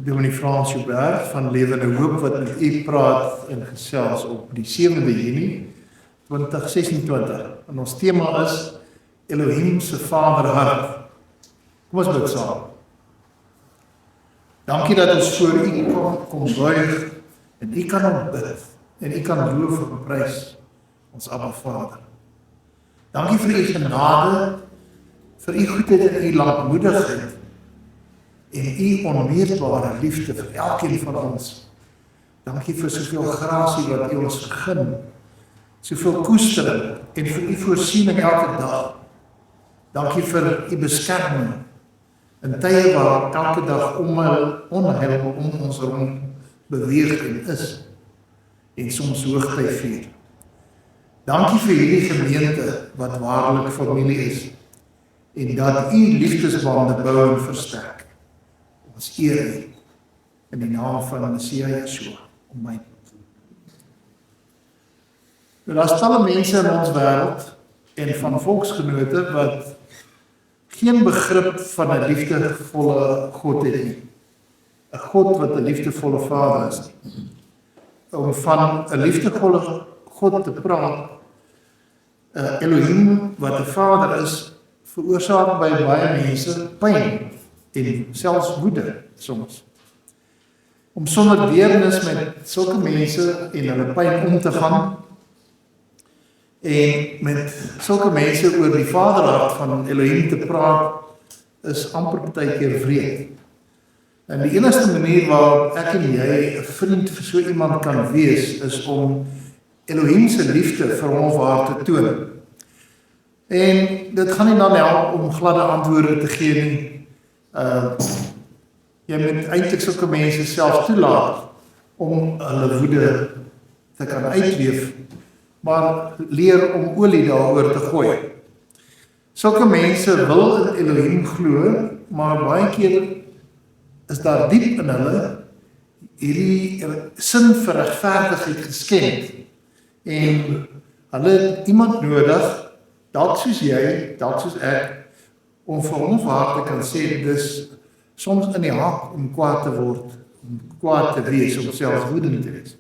Dominee Frans Joubert van Lewende Hoop wat met u praat en gesels op die 7de Junie 2026. En ons tema is Elohim se Vaderhart. Kom ons bid saam. Dankie dat ons voor u kom buig en u kan aanbid en u kan loof en prys ons Abba Vader. Dankie vir u genade, vir u goedheid en u lankmoedigheid en u onmeetbare liefde vir elkeen van ons. Dankie vir soveel grasie wat u ons vergun, soveel koestering en vir u voorsiening elke dag. Dankie vir u beskerming in tye waar elke dag onheil om ons rond beweeg en is en soms hoogtyd vier. Dankie vir hierdie gemeente wat waarlik familie is en dat u liefdesbande bou en versterk. Ons eer u in die naam van Messia Yeshua. Amen. Daar is talle mense in ons wêreld en van volksgenote wat geen begrip van 'n liefdevolle God het nie. 'n God wat 'n liefdevolle Vader is. Om van 'n liefdevolle God te praat, Elohim wat 'n Vader is, veroorsaak by baie mense pyn en selfs woede soms. Om sonder deernis met sulke mense en hulle pyn om te gaan en met sulke mense oor die Vaderhart van Elohim te praat is amper baie keer wreed. En die enigste manier waarop ek en jy 'n vriend vir so iemand kan wees is om Elohim se liefde vir hom of haar te toon. En dit gaan nie dan help om gladde antwoorde te gee nie. Jy moet eintlik sulke mense self toelaat om hulle woede te kan uitleef, maar leer om olie daaroor te gooi. Sulke mense wil in Elohim glo, maar baie keer is daar diep in hulle hierdie sin vir regverdigheid geskend en hulle het iemand nodig, dalk soos jy, dalk soos ek, om vir hom of haar te kan sê, dis soms in die hak om kwaad te word, om kwaad te wees, om selfs woedend te wees.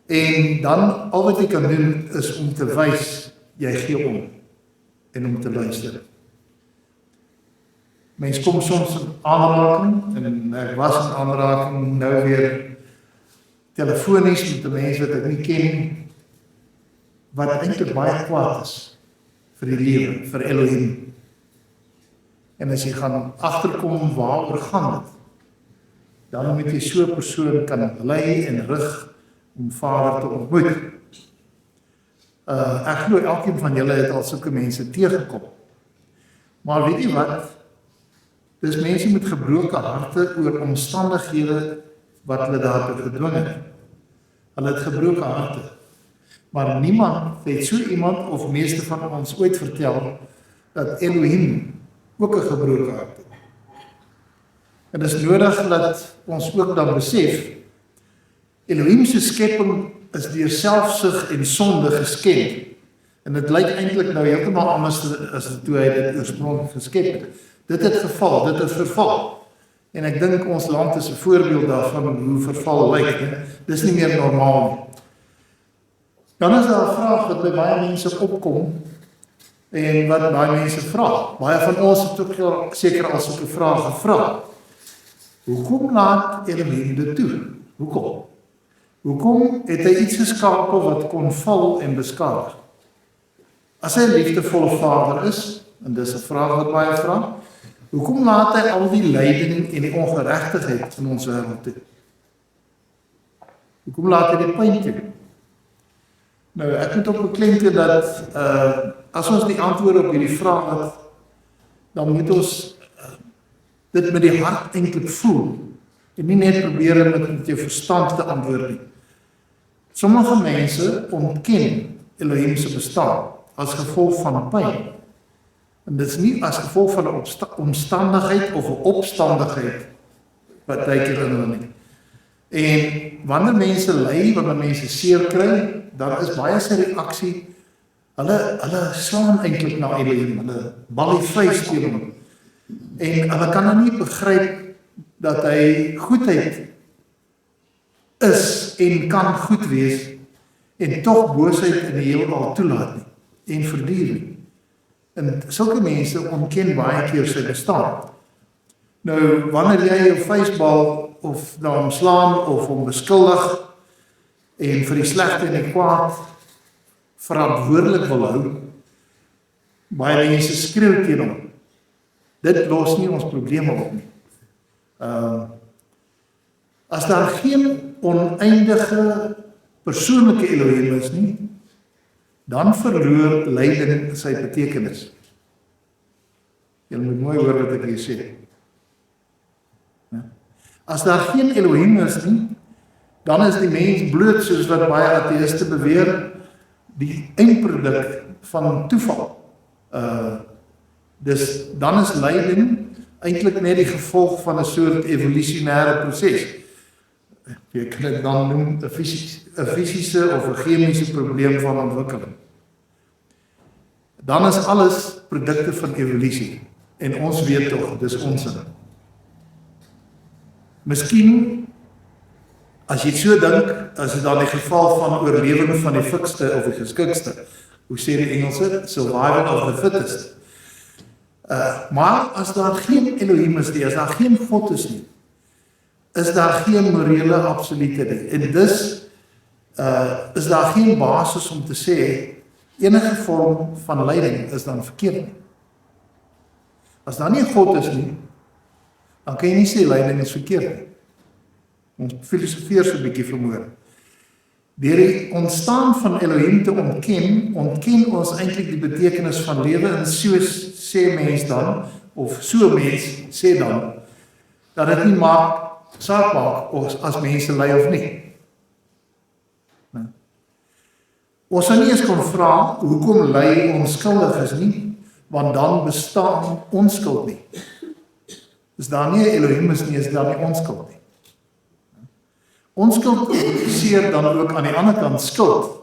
En dan, al wat jy kan doen, is om te wys, jy gee om, en om te luister. Mens kom soms in aanraking, en ek was in aanraking, nou weer telefonies met 'n mens wat ek nie ken, wat eintlik baie kwaad is, vir die lewe, vir Elohim. En as jy gaan agterkom waaroor gaan dit, dan moet jy so 'n persoon kan lei en rig om Vader te ontmoet. Ek glo elkeen van julle het al sulke mense teëgekom. Maar weet jy wat? Dis mense met gebroke harte oor omstandighede wat hulle daartoe gedwing het. Hulle het gebroke harte. Maar niemand het so iemand of meeste van ons ooit vertel dat Elohim ook 'n gebroke hart het. En dit is nodig dat ons ook dan besef, Elohim se skepping is deur selfsug en sonde geskend. En dit lyk eintlik nou heeltemal anders as toe hy dit oorspronklik geskep het. Dit het geval, dit het verval. En ek dink ons land is 'n voorbeeld daarvan hoe verval lyk. Dis nie meer normaal nie. Dan is daar 'n vraag wat by baie mense opkom en wat baie mense vra. Baie van ons het ook seker al sulke vrae gevra. Hoekom laat Elohim dit toe? Hoekom? Hoekom het hy iets geskape wat kon val en beskadig? As hy 'n liefdevolle Vader is, en dis 'n vraag wat baie vra, hoekom laat hy al die lyding en die ongeregtigheid in ons wêreld toe? Hoekom laat hy die pyn toe? Nou, ek moet ook beklemtoon dat as ons die antwoorde op hierdie vraag het, dan moet ons dit met die hart eintlik voel en nie net probeer om met jou verstand te antwoord nie. Sommige mense ontken Elohim se bestaan as gevolg van pyn. En dit is nie as gevolg van 'n omstandigheid of 'n opstandigheid wat teiken in hulle nie. En wanneer mense ly, wanneer mense seer kry, dan is baie se reaksie, hulle slaan eintlik na Elohim, hulle bal die vuis teen hom. En hulle kan nou nie begryp dat hy goedheid is en kan goed wees en tog boosheid in die heelal toelaat nie en verduur nie. En sulke mense ontken baie keer sy bestaan. Nou, wanneer jy op vuisbal of na hom slaan of hom beskuldig en vir die slegte en die kwaad verantwoordelik wil hou, baie mense skreeu teen hom. Dit los nie ons probleme op nie. As daar geen oneindige persoonlike Elohim is nie, dan verloor lyding sy betekenis. Jy moet mooi hoor wat ek hier sê. As daar geen Elohim is nie, dan is die mens bloot, soos wat baie ateïste beweer, die eindproduk van toeval. Dus dan is lyding eintlik net die gevolg van 'n soort evolusionêre proses. Jy kan dit dan noem 'n fisiese of 'n chemiese probleem van ontwikkeling. Dan is alles produkte van evolusie en ons weet tog, dis onsin. Miskien as jy so dink, as dit dan die geval van oorlewing van die fikste of die geskikste, hoe sê die Engelse, survival of the fittest. Maar as daar geen Elohim is nie, as daar geen God is nie, is daar geen morele absolute nie. En dus is daar geen basis om te sê enige vorm van lyding is dan verkeerd nie. As daar nie God is nie, dan kan jy nie sê lyding is verkeerd nie. Ons filosofeer so 'n bietjie vermoor. Deur die ontstaan van Elohim te ontken ons eintlik die betekenis van lewe, en soos sê mens dan, of so mens sê dan, dat dit nie saak maak as mense ly of nie. Ons sal nie eens kon vra, hoekom ly onskuldig is nie, want dan bestaan onskuld nie. Is daar nie 'n Elohim is nie, is daar nie onskuld nie. Onskuld impliseer dan ook aan die ander kant skuld.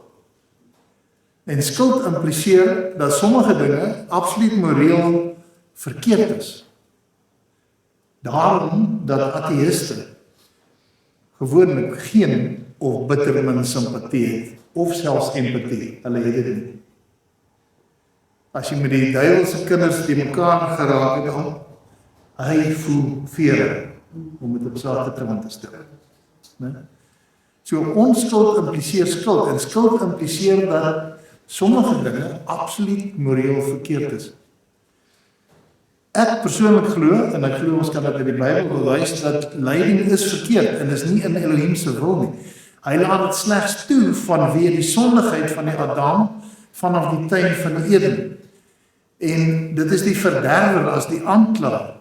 En skuld impliseer dat sommige dinge absoluut moreel verkeerd is. Daarom dat ateïste gewoonlik geen of bitter min simpatie het, of selfs empatie, hulle het dit nie. As jy met die duiwelse kinders die mekaar geraak het, hy voel vere, om het op Saterdag te stel. So onskuld impliseer skuld, en skuld impliseer dat sommige dinge absoluut moreel verkeerd is. Ek persoonlik glo, en ek glo ons kan dit in die Bybel bewys, dat lyding is verkeerd, en is nie in Elohim se wil nie. Hy laat dit slegs toe vanweë die sondigheid van die Adam, vanaf die tuin van Eden. En dit is die verderwer as die aankla,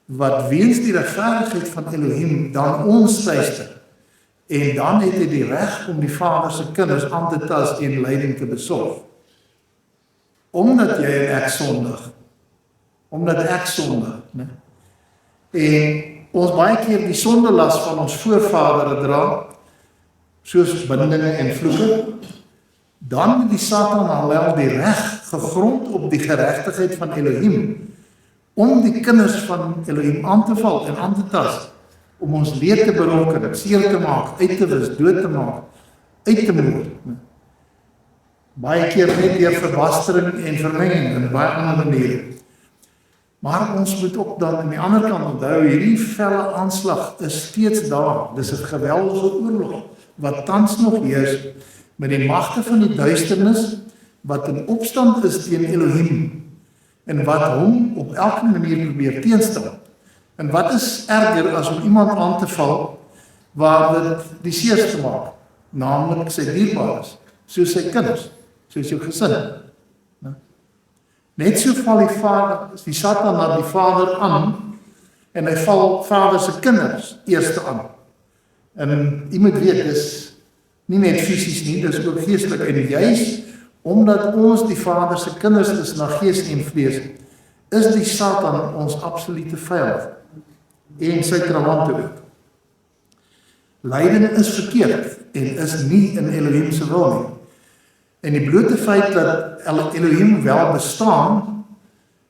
wat weens die regverdigheid van Elohim dan ons tuister. En dan het hy die reg om die Vader se kinders aan te tas en lyding te besorg. Omdat jy en ek sondig. Omdat ek sondig. Ne? En ons baie keer die sondelas van ons voorvadere dra, soos bindinge en vloeke, dan het die Satan alwel die reg gegrond op die geregtigheid van Elohim, om die kinders van Elohim aan te val en aan te tas, om ons leed te berokken, seer te maak, uit te wis, dood te maak, uit te moord. Baie keer net deur verbastering en vermenging in baie ander maniere. Maar ons moet ook dan aan die ander kant onthou, hierdie felle aanslag is steeds daar. Dis 'n geweldige oorlog wat tans nog heers met die magte van die duisternis wat in opstand is teen Elohim en wat hom op elke manier probeer teenstaan. En wat is erger as om iemand aan te val waar dit die seerste maak, naamlik sy dierbares, soos sy kinders, soos jou gesin. Net so val die Satan na die Vader aan, en hy val Vader se kinders eerste aan. En jy moet weet, dis nie net fisies nie, dis ook geestelik, en juis omdat ons die Vader se kinders is na gees en vlees, is die Satan ons absolute vyand en sy trawante ook. Lyding is verkeerd en is nie in Elohim se wil nie. En die blote feit dat Elohim wel bestaan,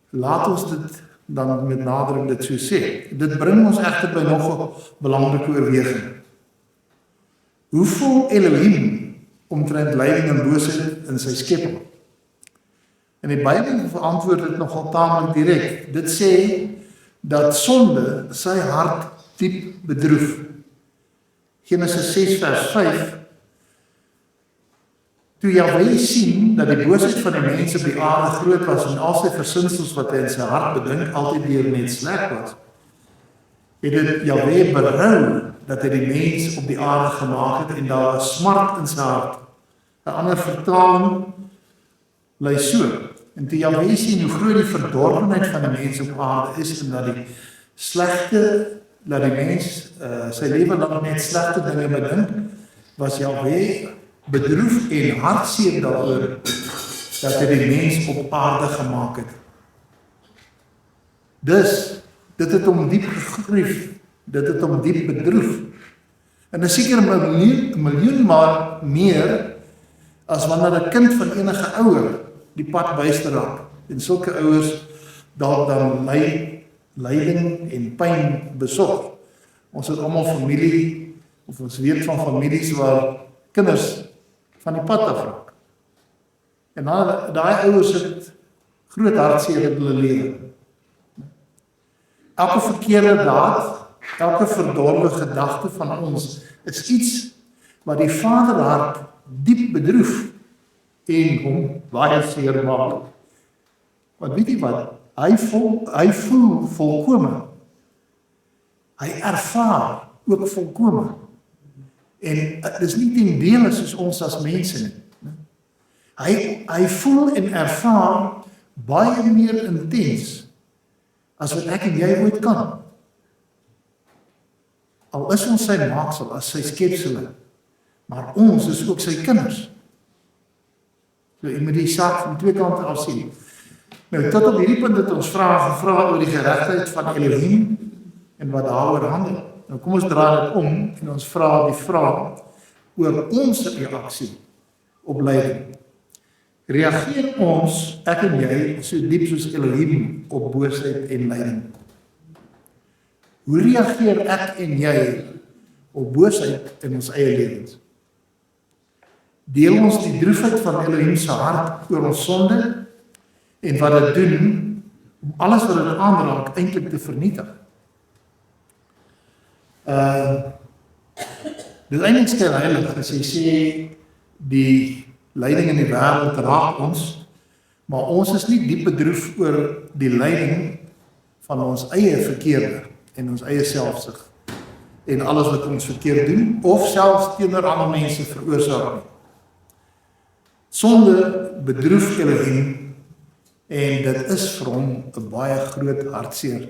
laat ons dit dan met nadruk dit so sê. Dit bring ons egter by nog 'n belangrike oorweging. Hoe voel Elohim omtrent lyding en boosheid in sy skepping? En die Bybel verantwoord dit nogal taamlik direk. Dit sê dat sonde sy hart diep bedroef. Genesis 6 vers 5. Toe Jahwe sien dat die boosheid van die mense op die aarde groot was en al sy versinsels wat hy in sy hart bedink altyd deur net sleg was, het dit Jahwe berou dat hy die mens op die aarde gemaak het en daar was smart in sy hart. 'n ander vertaling lei so. En toe Jahwe sien hoe groot die verdorwenheid van die mens op aarde is en dat die mens sy lewe lang net slegte dinge bedink, was Jahwe bedroef en hartseer daaroor dat hy die mens op aarde gemaak het. Dus, dit het hom diep gegrief, dit het hom diep bedroef. En is seker 'n miljoen maar meer as wanneer 'n kind van enige ouer die pad byster raak. En sulke ouers dalk dan lyding en pyn besorg. Ons het almal familie, of ons weet van families waar kinders van die pad afraak. En daai ouers het groot hartseer in hulle lewe. Elke verkeerde daad, elke verdorwe gedagte van ons is iets wat die Vaderhart diep bedroef en hom baie seer maak. Want weet jy wat? Hy voel volkome. Hy ervaar ook volkome. En dis nie ten dele soos ons as mense nie. Hy voel en ervaar baie meer intens as wat ek en jy ooit kan. Al is ons sy maaksel as sy skepsele, maar ons is ook sy kinders. So, jy moet die saak van twee kante af sien. Nou, tot op hierdie punt het ons gevra oor die geregtigheid van Elohim en wat daaroor handel. Nou, kom ons draai dit om en ons vra die vraag oor ons reaksie op lyding. Reageer ons, ek en jy, so diep soos Elohim op boosheid en lyding? Hoe reageer ek en jy op boosheid in ons eie lewens? Deel ons die droefheid van Elohim se hart oor ons sonde en wat dit doen om alles wat dit aanraak eintlik te vernietig? Dit eintlik stel heilig as jy sê die lyding in die wêreld raak ons, maar ons is nie diep bedroef oor die lyding van ons eie verkeerde en ons eie selfsug en alles wat ons verkeerd doen of selfs teenoor ander mense veroorsaak nie. Sonde bedroef Elohim en dit is vir hom 'n baie groot hartseer.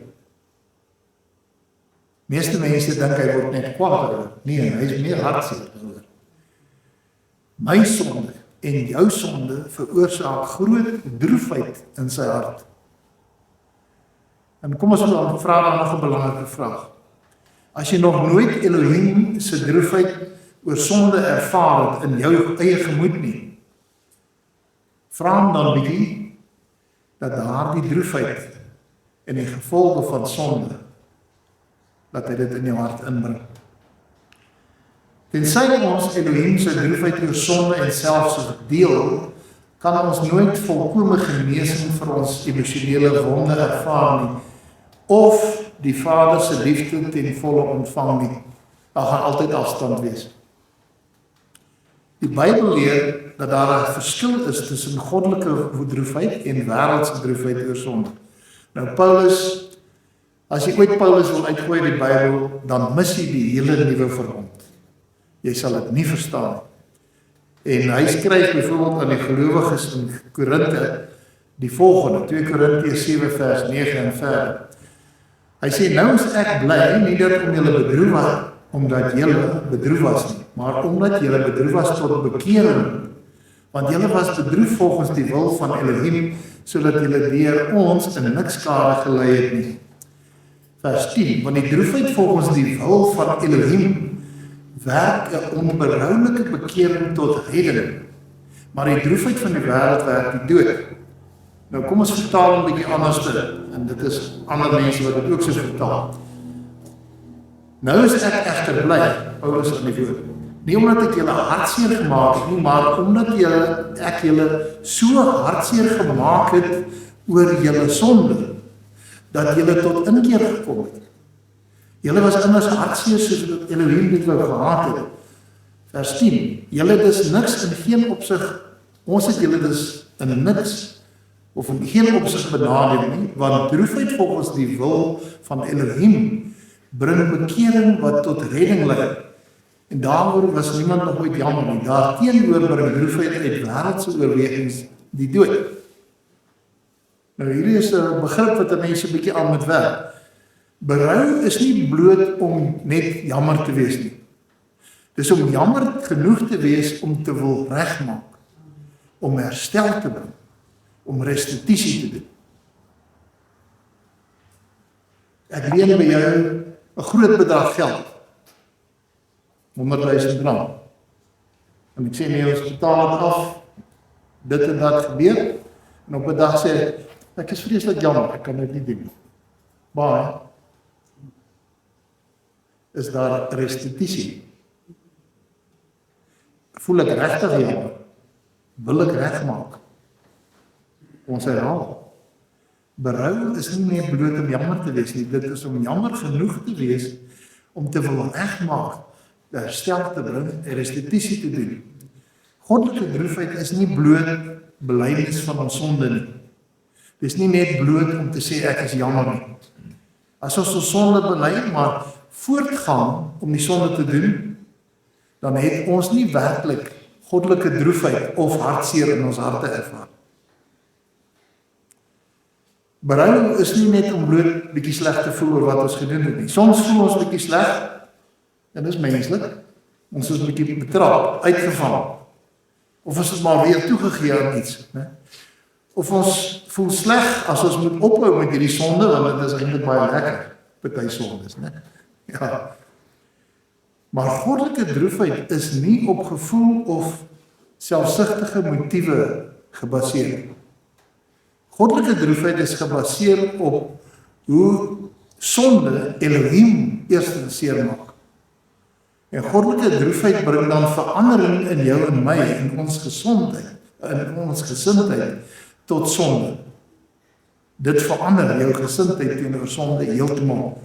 Meeste mense dink hy word net kwaad oor. Nee, hy is meer hartseer oor. My sonde en jou sonde veroorsaak groot droefheid in sy hart. En kom ons vra dan nog 'n belangrike vraag. As jy nog nooit Elohim se droefheid oor sonde ervaar het in jou eie gemoed nie, vra hom dan bietjie dat daardie droefheid en die gevolge van sonde, dat hy dit in jou hart inbring. Tensy ons Elohim se droefheid oor sonde en selfsug deel, kan ons nooit volkome genesing vir ons emosionele wonde ervaar nie, of die Vader se liefde ten volle ontvang nie. Daar gaan altyd afstand wees. Die Bybel leer dat daar 'n verskil is tussen goddelike droefheid en wêreldse droefheid oor sonde. Nou Paulus, as jy ooit Paulus wil uitgooi uit die Bybel, dan mis jy die hele nuwe verbond. Jy sal dit nie verstaan nie. En hy skryf byvoorbeeld aan die gelowiges in Korinte die volgende, 2 Korintiërs 7 vers 9 en verder. Hy sê, nou is ek bly, nie dat om julle bedroef was, omdat julle bedroef was nie, maar omdat julle bedroef was tot bekering, want julle was bedroef volgens die wil van Elohim, sodat julle deur ons in niks skade gelei het nie. Vers 10, want die droefheid volgens die wil van Elohim werk 'n onberoulike bekering tot redding, maar die droefheid van die wêreld werk die dood. Nou kom ons vertaal 'n bietjie anders, en dit is ander mense wat dit ook so vertaal. Nou is ek egter bly, Paulus aan die woord. Nie omdat ek julle hartseer gemaak het nie, maar omdat ek julle so hartseer gemaak het oor julle sonde, dat julle tot inkeer gekom het. Julle was immers hartseer soos wat Elohim dit wou gehad het. Vers 10. Julle dus niks in geen opsig, ons het julle dus in niks, of in geen opsig benadeel nie, want droefheid volgens die wil van Elohim bring bekering wat tot redding lei. En daaroor was niemand nog ooit jammer nie. Daarteenoor bring droefheid uit wêreldse oorwegings die dood. Nou hierdie is 'n begrip wat 'n mens 'n bietjie aan moet werk. Berou is nie bloot om net jammer te wees nie. Dis om jammer genoeg te wees om te wil regmaak, om herstel te bring, om restituisie te doen. Ek leen by jou 'n groot bedrag geld, R100,000. En ek sê nee, ons betaal het af, dit en dat gebeur, en op 'n dag sê ek is vreeslik jammer, ek kan dit nie doen nie. Maar is daar restituisie? Voel ek regtig jammer? Wil ek regmaak? Ons herhaal. Berou is nie net bloot om jammer te wees nie, dit is om jammer genoeg te wees om te wil regmaak, herstel te bring, restituisie te doen. Goddelike droefheid is nie bloot belydenis van ons sonde nie. Dit is nie net bloot om te sê ek is jammer nie. As ons sonde bely, maar voortgaan om die sonde te doen, dan het ons nie werklik goddelike droefheid of hartseer in ons harte ervaar. Berou is nie net om bloot bietjie sleg te voel oor wat ons gedoen het nie. Soms voel ons bietjie sleg, en dis menslik. Ons is bietjie betrap, uitgevang. Of ons het maar weer toegegee aan iets, né? Of ons voel sleg as ons moet ophou met hierdie sonde, want dit is eintlik baie lekker, party sondes, né? Ja. Maar goddelike droefheid is nie op gevoel of selfsugtige motiewe gebaseer. Goddelike droefheid is gebaseer op hoe sonde Elohim eers seermaak. En goddelike droefheid bring dan verandering in jou en my, in ons gesondheid, in ons gesindheid tot sonde. Dit verander jou gesindheid teenoor sonde heeltemal.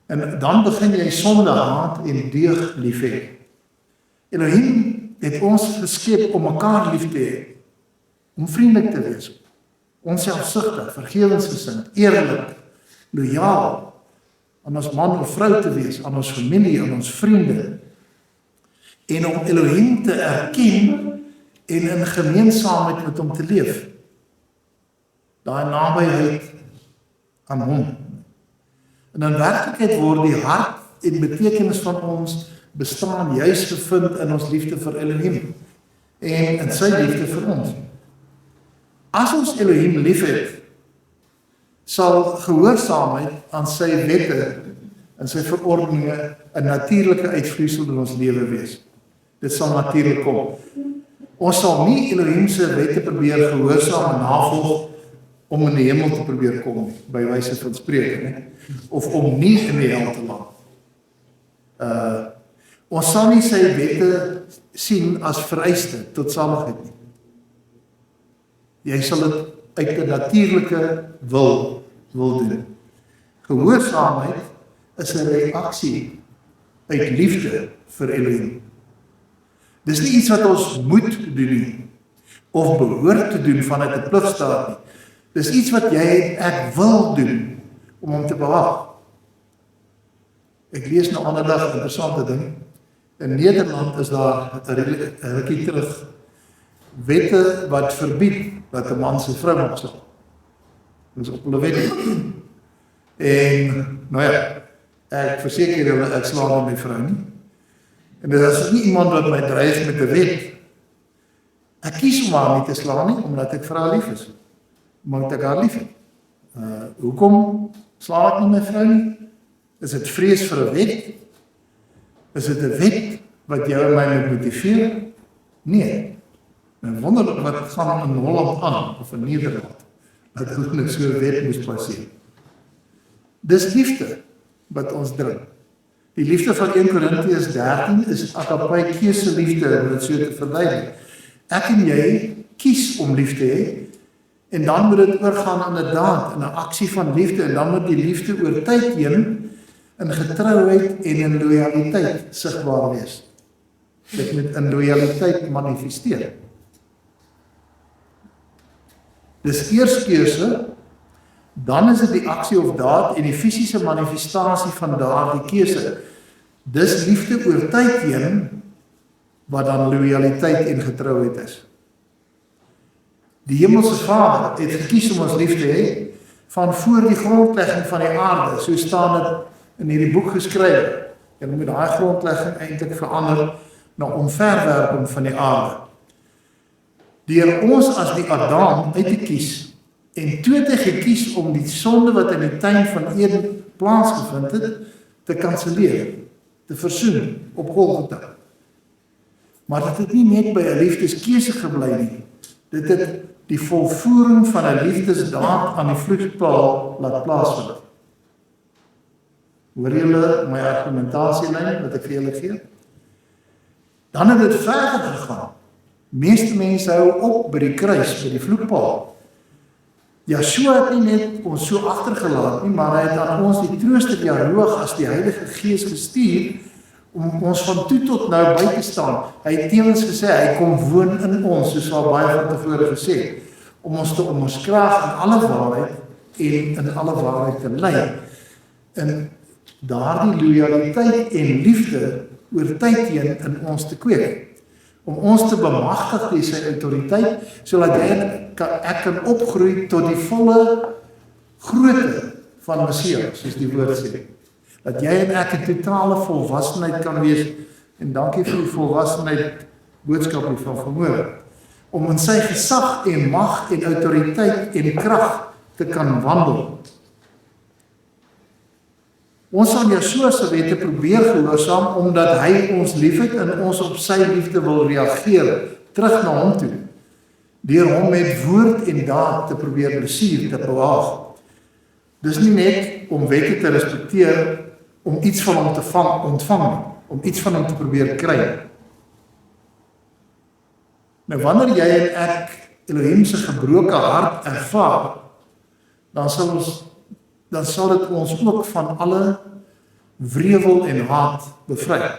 En dan begin jy sonde haat en deug lief hê. Elohim het ons geskep om mekaar lief te hê, om vriendelik te wees, onselfsugtig, vergewensgesind, eerlik, lojaal, aan ons man of vrou te wees, aan ons familie, aan ons vriende, en om Elohim te erken en in gemeensaamheid met hom te leef. Daai nabyheid aan hom. En in werklikheid word die hart en betekenis van ons bestaan juis gevind in ons liefde vir Elohim en in sy liefde vir ons. As ons Elohim liefhet, sal gehoorsaamheid aan sy wette en sy verordeninge 'n natuurlike uitvloeisel in ons lewe wees. Dit sal natuurlik kom. Ons sal nie Elohim se wette probeer gehoorsaam en navolg om in die hemel te probeer kom, by wyse van spreek, nie? Of om nie in die hel te land. Ons sal nie sy wette sien as vereiste tot saligheid nie. Jy sal dit uit 'n natuurlike wil doen. Gehoorsaamheid is 'n reaksie uit liefde vir Elohim. Dis nie iets wat ons moet doen nie, of behoort te doen vanuit 'n pligstaat nie. Dis iets wat jy en ek wil doen om hom te behaag. Ek lees nou ander dag 'n interessante ding. In Nederland is daar 'n rukkie terug wette wat verbied dat 'n man sy vrou mag slaan. Dit is op hulle wet. En nou ja, ek verseker julle ek slaan nie my vrou nie. En dit is nie iemand wat my dreig met 'n wet. Ek kies om haar nie te slaan nie, omdat ek vir haar lief is. Omdat ek haar lief het. Hoekom slaan ek nie my vrou nie? Is dit vrees vir 'n wet? Is dit 'n wet wat jou en my moet motiveer? Nee. En wonderlik wat gaan in Holland aan, of in Nederland. dat hulle nou so 'n wet moes passeer. Dis liefde wat ons dring. Die liefde van 1 Korintiërs 13 is agape keuse liefde, om dit so te verduidelik. Ek en jy kies om lief te hê, en dan moet dit oorgaan in 'n daad, in 'n aksie van liefde, en dan moet die liefde oor tyd heen in getrouheid en in lojaliteit sigbaar wees. Dit moet in lojaliteit manifesteer. Dis eers keuse, dan is dit die aksie of daad en die fisiese manifestasie van daardie keuse. Dis liefde oor tyd heen, wat dan lojaliteit en getrouheid is. Die Hemelse Vader het gekies om ons lief te hê, van voor die grondlegging van die aarde, so staan dit in hierdie boek geskryf. En moet daai grondlegging eintlik verander na omverwerping van die aarde. Deur ons as die Adam uit te kies, en toe te gekies om die sonde wat in die tuin van Eden plaasgevind het, te kanselleer, te versoen op Golgotha. Maar dit het nie net by 'n liefdeskeuse gebly nie. Dit het die volvoering van 'n liefdesdaad aan die vloekpaal laat plaasvind. Hoor julle my argumentasielyn wat ek vir julle gee? Dan het dit verder gegaan. Meeste mense hou op by die kruis, by die vloekpaal. Yeshua het nie net ons so agtergelaat nie, maar hy het aan ons die trooster dialoog as die Heilige Gees gestuur, om ons van toe tot nou by te staan. Hy het teen ons gesê, hy kom woon in ons, soos al baie van tevore gesê, om ons te onderskraag in alle waarheid en in alle waarheid te lei. In daardie lojaliteit en liefde oor tyd heen in ons te kweek. Om ons te bemagtig deur sy autoriteit, sodat jy en ek kan opgroei tot die volle grootte van Messias, soos die woord sê. Dat jy en ek 'n totale volwassenheid kan wees, en dankie vir die volwassenheid boodskap van vermoë, om in sy gesag en mag en autoriteit en krag te kan wandel. Ons sal Yeshua se wette probeer gehoorsaam, omdat hy ons liefhet en ons op sy liefde wil reageer, terug na hom toe, deur hom met woord en daad te probeer plesier, te behaag. Dis nie net om wette te respekteer, om iets van hom te ontvang, om iets van hom te probeer kry. Nou wanneer jy en ek Elohim se gebroke hart ervaar, dan sal dit ons ook van alle wrevel en haat bevry.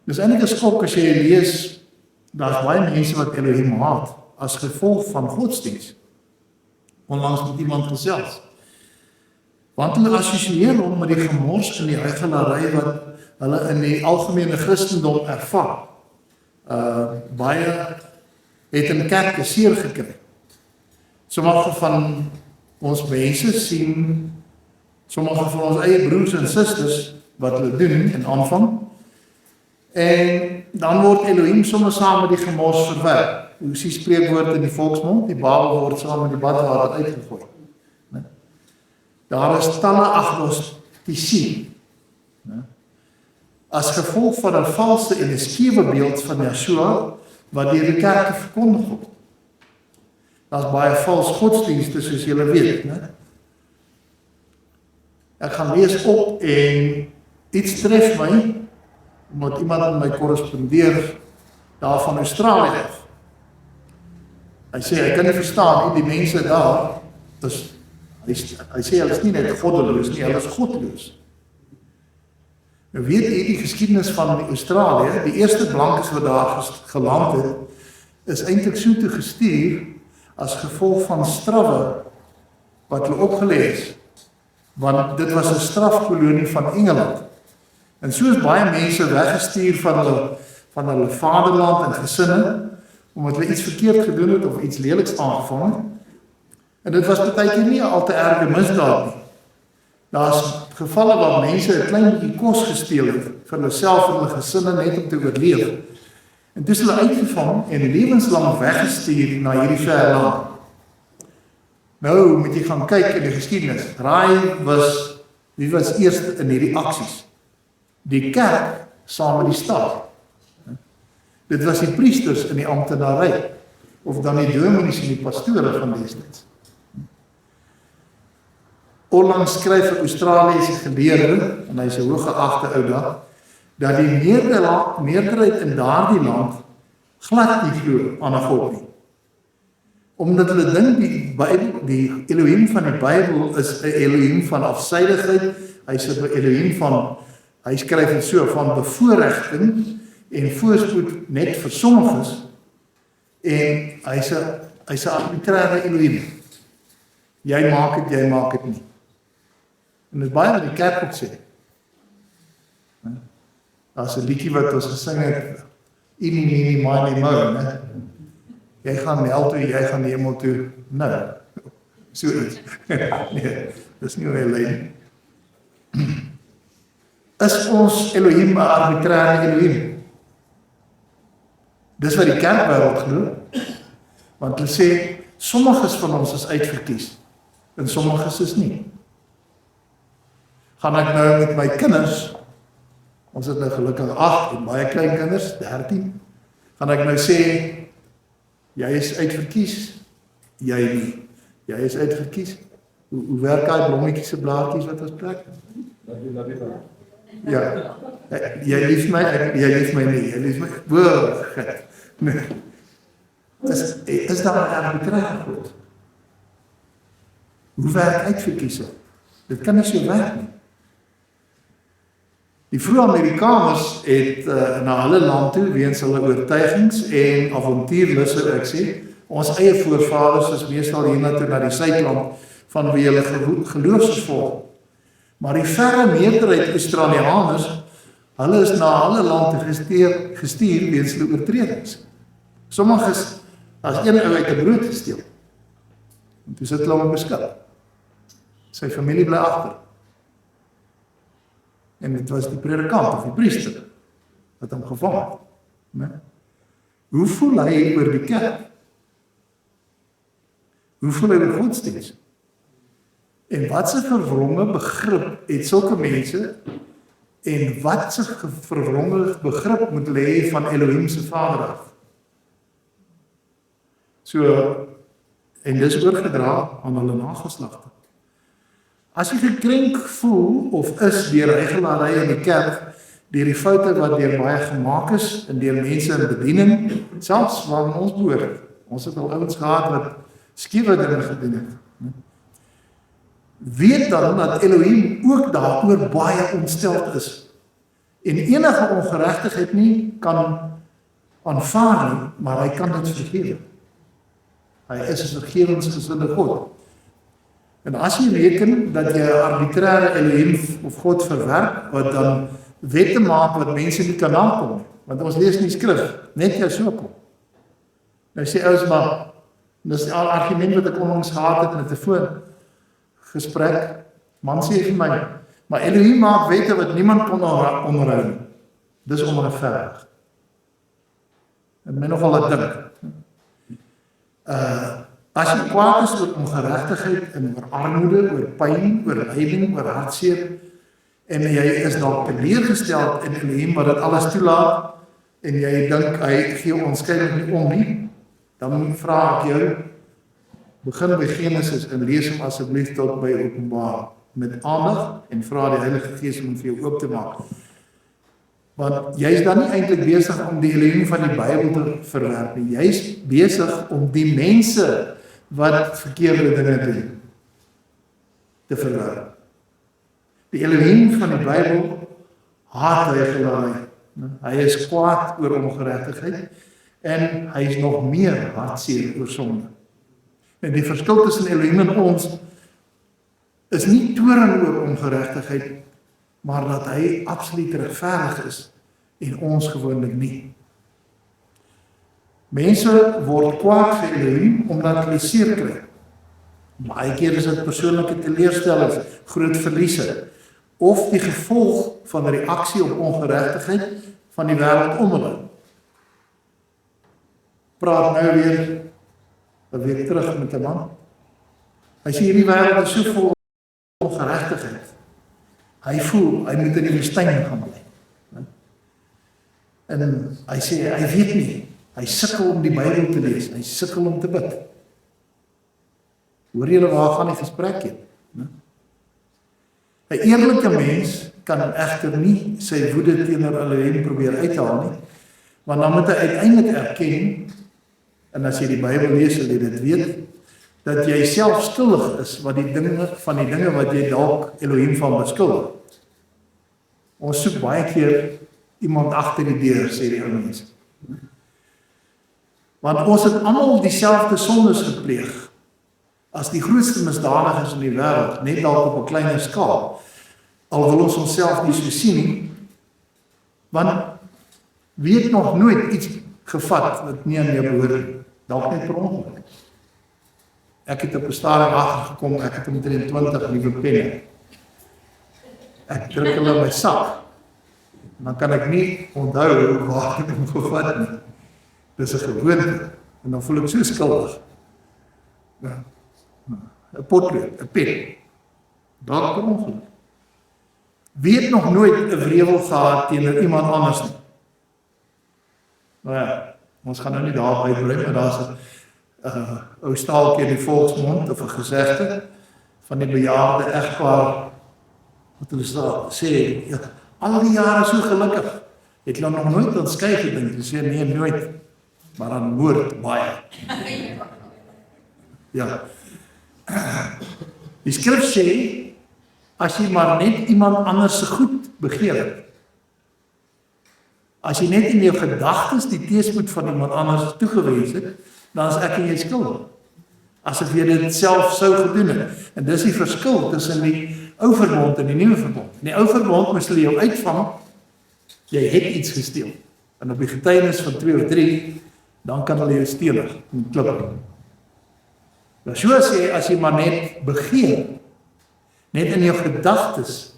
Dis eintlik 'n skok as jy lees, daar's baie mense wat Elohim haat, as gevolg van godsdienst. Onlangs met iemand gesels. Want hulle assosieer hom met die gemors en die huichelarij wat hulle in die algemene Christendom ervaar. Baie het in kerke seer gekry. Sommige van ons mense sien, sommige van ons eie broers en susters, wat hulle doen en aanvang, en dan word Elohim sommer saam met die gemors verwerp. Hoe sien spreekwoord in die volksmond, die babel word saam met die badwater uitgegooi. Daar is talle agnostici, as gevolg van 'n valse en 'n skewe beeld van Yeshua, wat deur die kerk verkondig word. Daar's baie vals godsdienste, soos julle weet, né? Ek gaan lees op en iets tref my, omdat iemand met my korrespondeer daar van Australië af. Hy sê, hy kan nie verstaan nie, die mense daar, hy sê, hulle is nie net goddeloos nie, hulle is godloos. Nou weet jy die geskiedenis van Australië, die eerste blankes wat daar geland het, is eintlik so toe gestuur, as gevolg van strawwe, wat hulle opgelê is, want dit was 'n strafkolonie van Engeland. En so is baie mense weggestuur van hulle vaderland en gesinne, omdat hulle iets verkeerd gedoen het, of iets leliks aangevang het. En dit was partykeer nie al te erge misdaad nie. Daar's gevalle waar mense 'n klein bietjie kos gesteel het, vir hulle self en hulle gesinne, net om te oorleef. En toe is hulle uitgevang en lewenslang weggestuur na hierdie ver land. Nou moet jy gaan kyk in die geskiedenis. Wie was eerst in hierdie aksies? Die kerk saam met die staat. Dit was die priesters in die amptenary. of dan die dominees en die pastore van destyds. Onlangs skryf 'n Australiese geleerde, en hy is 'n hooggeagte ou daar, dat die meerderheid in daardie land glad nie glo aan 'n God nie. Omdat hulle dink die Elohim van die Bybel is 'n Elohim van afsydigheid, hy's 'n Elohim van, hy skryf dit so, van bevoorregting en voorspoed net vir sommiges, en hy's 'n arbitrêre Elohim. Jy maak dit nie. En dit is baie wat die kerk ook sê. Daar's 'n liedjie wat ons gesing het, Ini, mani, mo, né? Jy gaan hel toe, jy gaan hemel toe, nou, so iets. Nee, dis nie hoe hy lei. Is ons Elohim 'n arbitrêre Elohim? Dis wat die kerkwêreld glo, want hulle sê, sommiges van ons is uitverkies, en sommiges is nie. Gaan ek nou met my kinders, ons het nou gelukkig 8 en baie klein kinders, 13, gaan ek nou sê, jy is uitverkies, jy nie. Jy is uitverkies. Hoe werk daai blommetjies se blaartjies wat ons plek? Ja. Jy lief my nie. Jy lief my. Nee. Is daar 'n arbitrêre God? Hoe werk uitverkiesing? Dit kan nie so werk nie. Die vroeë Amerikaners het na hulle land toe, weens hulle oortuigings en avontuurlus, sou ek sê, ons eie voorvaders is meestal hiernatoe na die suidland van wie hulle geloofs is volg. Maar die verre meerderheid Australianers, hulle is na hulle land gestuur weens hulle oortredings. Sommiges, as een ou uit 'n brood gesteel, en toe sit hulle hom beskik. Sy familie bly agter. En dit was die predikant of die priester wat hom gevang het. Nee? Hoe voel hy oor die kerk? Hoe voel hy oor godsdienst? En wat se verwronge begrip het sulke mense, en wat se verwronge begrip moet hulle hê van Elohim se Vader af? So, en dis oorgedra aan hulle nageslagte. As jy gekrenk voel of is deur eigenaarye in die kerk, deur die foute wat deur baie gemaak is en deur mense in bediening, selfs waarin ons behoort. Ons het al ouens gehad wat skiewe dinge gedoen het. Weet dan dat Elohim ook daaroor baie ontsteld is en enige ongeregtigheid nie kan aanvaar nie, maar hy kan dit vergewe. Hy is 'n vergewensgesinde God. En as jy reken dat jy 'n arbitrêre Elohim of God verwerp, wat dan wette maak wat mense nie kan nakom, want ons lees in die skrif, net jy so kom. Nou sê ouens maar, dis die argument wat ek onlangs gehad het in 'n telefoongesprek, man sê vir my, maar Elohim maak wette wat niemand kon onderhou nie. Dis onregverdig. En my nogal laat dink. As jy kwaad is oor ongeregtigheid en oor armoede, oor pyn, oor lyding, oor hartseer, en jy is dalk teleurgesteld in Elohim wat dit alles toelaat, en jy dink hy gee onskynlik nie om nie, dan vra ek jou, begin by Genesis en lees hom asseblief tot by Openbaring met aandag en vra die Heilige Gees om vir jou oop te maak. Want jy is dan nie eintlik besig om die Elohim van die Bybel te verwerp nie. Jy is besig om die mense wat verkeerde dinge doen te verwerp. Die Elohim van die Bybel haat heuchelary. Hy is kwaad oor ongeregtigheid en hy is nog meer hartseer oor sonde. En die verskil tussen Elohim en ons is nie toorn oor ongeregtigheid, maar dat hy absoluut regverdig is en ons gewoonlik nie. Mense word kwaad vir Elohim omdat hulle seer kry. Baie keer is dit persoonlike teleurstellings, groot verliese, of die gevolg van 'n reaksie op ongeregtigheid van die wêreld om hulle. Praat nou weer 'n week terug met 'n man. Hy sê hierdie wêreld is so vol ongeregtigheid. Hy voel hy moet in die woestyn gaan bly. En hy sê hy weet nie Hy sukkel om die Bybel te lees, hy sukkel om te bid. Hoor julle waar gaan die gesprek heen? 'n Eerlike mens kan egter nie sy woede teenoor Elohim probeer uithaal nie, want dan moet hy uiteindelik erken, en as jy die Bybel lees, sal jy dit weet, dat jy self skuldig is van die dinge wat jy dalk Elohim van beskuldig. Ons soek baie keer iemand agter die deur, sê die ou mense. Want ons het almal dieselfde sondes gepleeg as die grootste misdadigers in die wêreld, net dalk op 'n kleiner skaal. Al wil ons onsself nie so sien nie, want wie het nog nooit iets gevat wat nie aan jou behoort, dalk net per ongeluk. Ek het op 'n stadium agtergekom, ek het omtrent 20 nuwe penne. Ek druk hulle in my sak, en dan kan ek nie onthou waar ek hom gevat nie. Dis 'n gewoonte, en dan voel ek so skuldig. 'n potlood, 'n pen, dalk per ongeluk. Wie het nog nooit 'n wrevel gehad teenoor iemand anders nie? Nou ja, ons gaan nou nie daarby bly, maar daar's 'n ou staaltjie in die volksmond, of 'n gesegde, van die bejaarde egpaar, wat hulle sê, ja, al die jare so gelukkig, het hulle nog nooit aan skei gedink, hulle sê nee, nooit, maar aan moord, baie. Ja. Die skrif sê, as jy maar net iemand anders se goed begeer het, as jy net in jou gedagtes die teëspoed van iemand anders toegewens het, dan is ek en jy skuldig. Asof jy dit self sou gedoen het. En dis die verskil tussen die ou verbond en die nuwe verbond. In die ou verbond moes hulle jou uitvang, jy het iets gesteel. En op die getuienis van 2 of 3, dan kan hulle jou steelig en klip. Nou so as jy maar net begeer, net in jou gedagtes,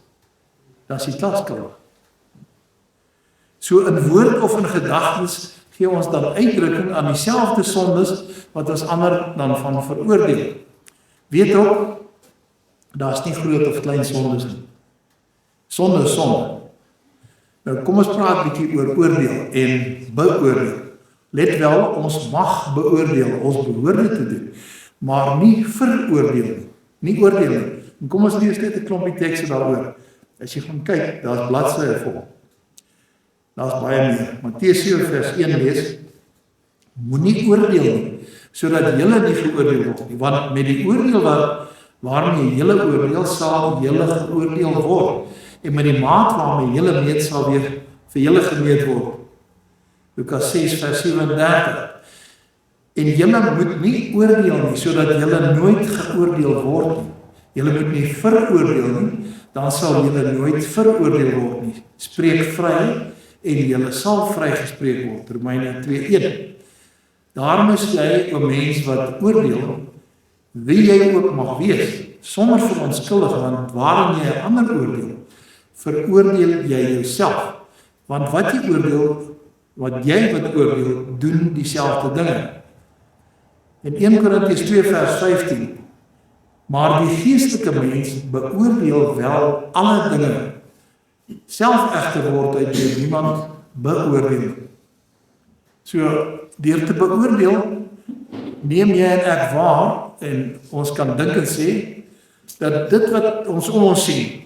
dan is jy skuldig. So in woord of in gedagtes gee ons dan uitdrukking aan dieselfde sondes wat ons ander dan van veroordeel. Weet ook, daar's nie groot of klein sondes nie. Sonde is sonde. Nou kom ons praat 'n bietjie oor oordeel en beoordeel. Let wel, ons mag beoordeel, ons behoort dit te doen, maar nie veroordeel nie, nie oordeel nie. En kom ons lees net 'n klompie tekste daaroor. As jy gaan kyk, daar's bladsye vol. Daar's baie meer. Matteus 7 vers 1 lees, moenie oordeel nie, sodat julle nie geoordeel word nie, want met die oordeel waarmee julle oordeel, sal julle geoordeel word, en met die maat waarmee julle meet, sal weer vir julle gemeet word. Lukas 6 vers 37. En julle moet nie oordeel nie, sodat julle nooit geoordeel word nie. Julle moet nie veroordeel nie, dan sal julle nooit veroordeel word nie. Spreek vry, en julle sal vrygespreek word. Romeine 2:1. Daarom is jy 'n mens wat oordeel, wie jy ook mag wees, sonder verontskuldig, want waarin jy 'n ander oordeel, veroordeel jy jouself. Want wat jy oordeel, wat jy oordeel, doen dieselfde dinge. In 1 Korintiërs 2 vers 15, maar die geestelike mens beoordeel wel alle dinge, self egter word hy deur niemand beoordeel. So, deur te beoordeel, neem jy en ek waar, en ons kan dink en sê, dat dit wat ons om ons sien,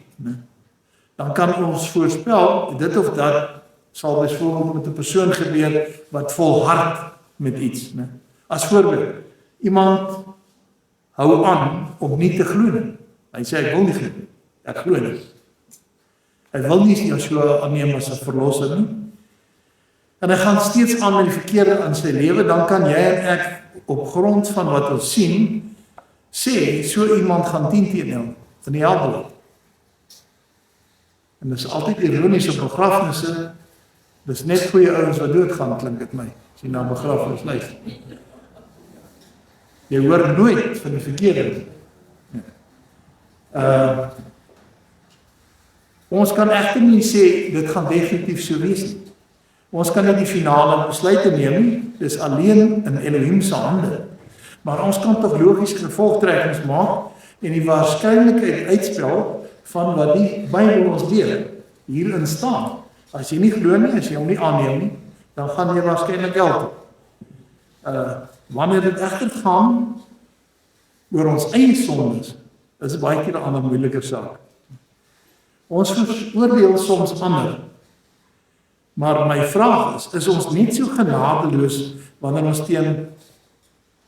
dan kan ons voorspel, dit of dat sal byvoorbeeld met 'n persoon gebeur, wat volhard met iets. As voorbeeld, iemand hou aan om nie te glo nie. Hy sê, ek wil nie glo nie, ek glo nie. Hy wil nie Joshua aanneem as 'n verlosser nie. En hy gaan steeds aan met die verkeerde in sy lewe, dan kan jy en ek op grond van wat ons sien, sê, so iemand gaan 10 teen 1 in die hel beland. En dis altyd ironies op begrafnisse, dis net goeie ouens wat doodgaan, klink dit my, as jy na begrafnis luister. Jy hoor nooit van die verkeerde. Ons kan egter nie sê, dit gaan definitief so wees nie. Ons kan nie die finale besluite neem nie, dis alleen in Elohim se hande. Maar ons kan tog logiese gevolgtrekkings maak en die waarskynlikheid uitspel van wat die Bybel ons leer hierin staan. As jy nie glo nie, as jy hom nie aanneem nie, dan gaan jy waarskynlik hel toe. Wanneer dit egter gaan oor ons eie sondes, is dit baie keer 'n ander moeiliker saak. Ons veroordeel soms ander, maar my vraag is ons net so genadeloos wanneer ons teen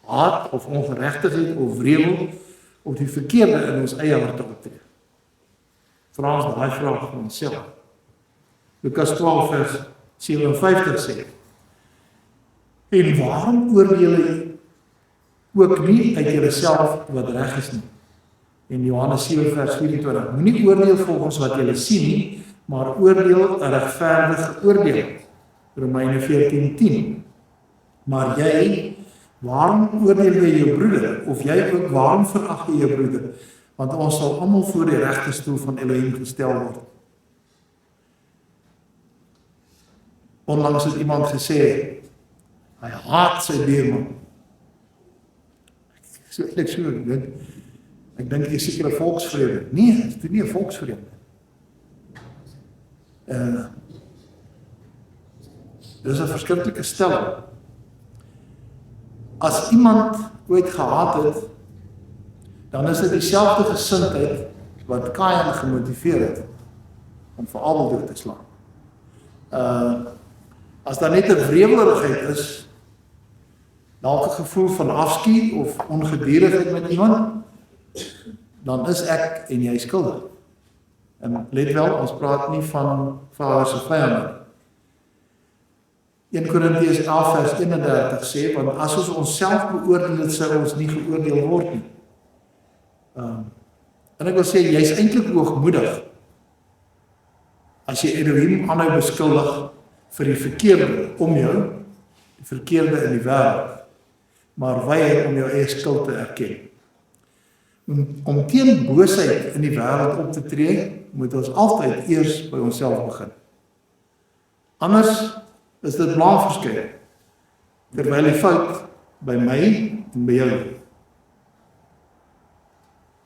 haat of ongeregtigheid of wrevel of die verkeerde in ons eie harte optree? Vra ons daai vraag vir onsself. Lukas 12 vers 57 sê, en waarom oordeel julle ook nie uit julleself wat reg is nie? En Johannes 7 vers 24, moenie oordeel volgens wat julle sien nie, maar oordeel 'n regverdige oordeel. Romeine 14:10. Maar jy, waarom oordeel jy jou broeder? Of jy ook, waarom verag jy jou broeder? Want ons sal almal voor die regterstoel van Elohim gestel word. Onlangs het iemand gesê, hy haat sy buurman. Ek dink jy seker 'n volksvrede. Nee, dit is nie 'n volksvrede. Dis 'n verskriklike stelling. As iemand ooit gehaat het, dan is dit dieselfde gesindheid wat Kain gemotiveer het om vir Abel dood te slaan. As daar net 'n wreveligheid is, dalk 'n gevoel van afskuw of ongedurigheid met iemand, dan is ek en jy skuldig. En let wel, ons praat nie van Vader se vyande. 1 Korintiërs 11 vers 31 sê, want as ons onsself beoordeel het, sou ons nie geoordeel word nie. En ek wil sê, jy is eintlik hoogmoedig as jy Elohim aanhou beskuldig vir die verkeerde om jou, die verkeerde in die wêreld, maar weier om jou eie skuld te erken. Om teen boosheid in die wêreld op te tree, moet ons altyd eers by onsself begin. Anders is dit blaamverskyf, terwyl die fout by my en by jou.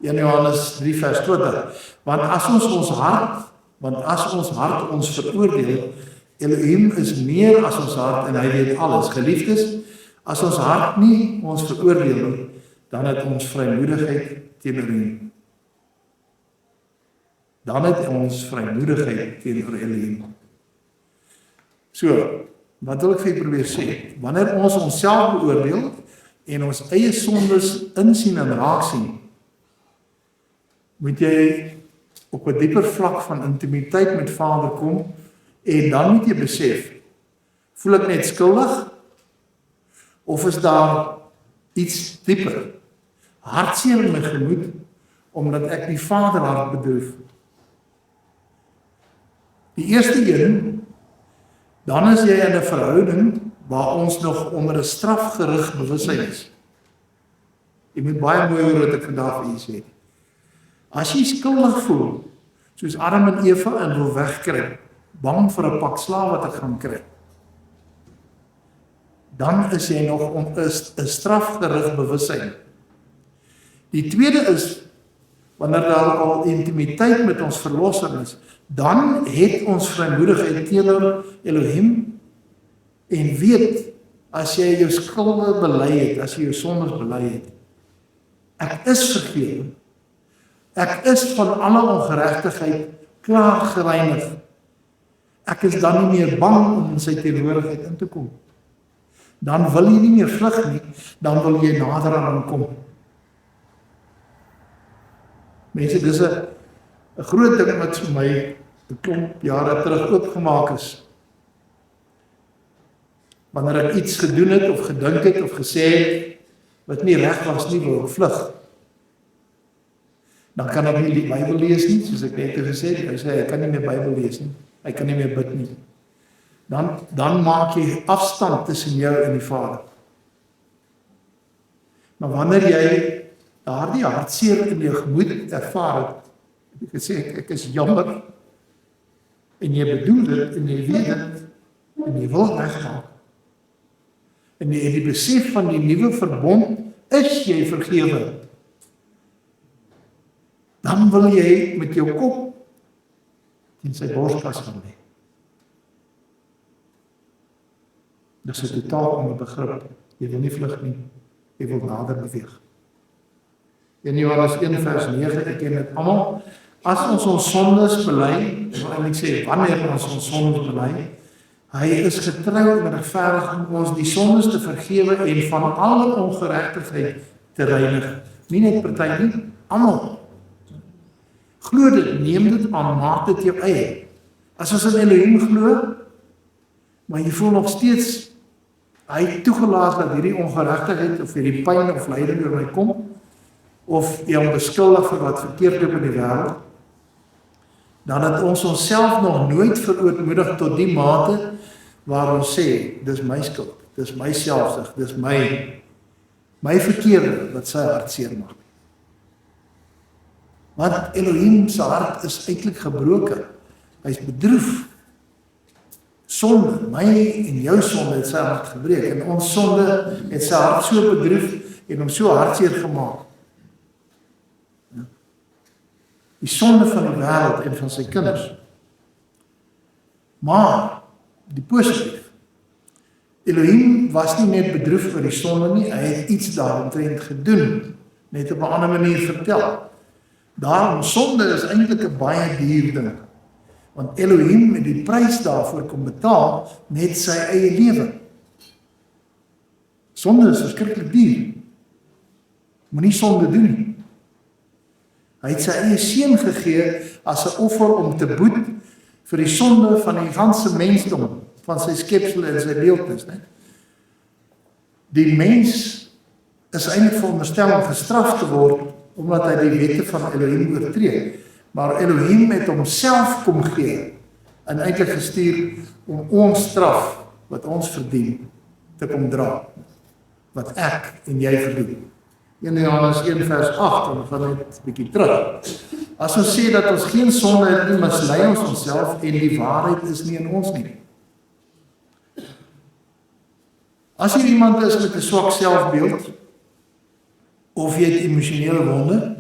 1 Johannes 3 vers 20, want as ons hart ons veroordeel, Elohim is meer as ons hart en hy weet alles. Geliefdes, as ons hart nie ons veroordeel nie, dan het ons vrymoedigheid teenoor Elohim. So, wat wil ek vir julle probeer sê? Wanneer ons onsself beoordeel en ons eie sondes insien en raak sien, moet jy op 'n dieper vlak van intimiteit met Vader kom en dan moet jy besef, voel ek net skuldig of is daar iets dieper? Hartseer in my gemoed omdat ek die Vaderhart bedroef. Die eerste een, dan is jy in 'n verhouding waar ons nog onder 'n strafgerig bewussyn is. Jy moet baie mooi hoor wat ek vandag vir julle sê. As jy skuldig voel, soos Adam en Eva en wil wegkry, bang vir 'n pak slaag wat ek gaan kry, dan is jy nog om 'n strafgerig bewussyn. Die tweede is, wanneer daar al intimiteit met ons verlosser is, dan het ons vrymoedigheid teenoor Elohim en weet, as jy jou skulde bely het, as jy jou sondes bely het, ek is vergewe. Ek is van alle ongeregtigheid klaar gereinig. Ek is dan nie meer bang om in sy teenwoordigheid in te kom. Dan wil jy nie meer vlug nie, dan wil jy nader aan hom kom. Mense, dis 'n groot ding wat vir my 'n klomp jare terug oopgemaak is. Wanneer ek iets gedoen het of gedink het of gesê het wat nie reg was nie, wil ek vlug. Dan kan ek nie die Bybel lees nie, soos ek net gesê het. Hy sê, ek kan nie meer Bybel lees nie. Ek kan nie meer bid nie. Dan maak jy afstand tussen jou en die Vader. Maar wanneer jy daardie hartseer in jou gemoed ervaar het, heb ek gesê, ek is jammer, en jy bedoel dit, en jy weet dit, en jy wil regmaak. En die besef van die nuwe verbond, is jy vergewe. Dan wil jy met jou kop in sy borskas gaan lê. Dis 'n totaal onbegrip Jy wil nie vlug nie, jy wil nader beweeg. In Johannes 1 vers 9, ek ken dit almal, as ons sondes bely, en ek sê, wanneer ons sondes bely, hy is getrou en regverdig om ons die sondes te vergewe en van alle ongeregtigheid te reinig. Nie net party nie, almal. Glo dit, neem dit aan, maak dit jou eie. As ons in Elohim glo, maar jy voel nog steeds, hy het toegelaat dat hierdie ongeregtigheid of hierdie pyn of lyding oor my kom, of jy hom beskuldig vir wat verkeerd loop in die wêreld, dan het ons onsself nog nooit verootmoedig tot die mate waar ons sê, dis my skuld, dis my selfsug, dis my verkeerde wat sy hart seermaak. Want Elohim se hart is eintlik gebroken. Hy's bedroef. Sonde, my en jou sonde het sy hart gebreek en ons sonde het sy hart so bedroef en hom so hartseer gemaak. Die sonde van die wêreld en van sy kinders. Maar die positief. Elohim was nie net bedroef oor die sonde nie, hy het iets daaromtrent gedoen, net op 'n ander manier vertel. Daarom sonde is eintlik 'n baie duur ding. Want Elohim het die prys daarvoor kom betaal met sy eie lewe. Sonde is verskriklik duur. Moenie sonde doen nie. Hy het sy eie seun gegee as 'n offer om te boet vir die sonde van die ganse mensdom, van sy skepsel en sy beeldnis. Die mens is eintlik veronderstel om gestraf te word omdat hy die wette van Elohim oortree. Maar Elohim het homself kom gee en eintlik gestuur om ons straf wat ons verdien te kom dra. Wat ek en jy verdien. 1 Johannes 1 vers 8, en we gaan net 'n bietjie terug. As ons sê dat ons geen sonde het nie, mislei ons onsself en die waarheid is nie in ons nie. As hier iemand is met 'n swak selfbeeld, of jy het emosionele wonde,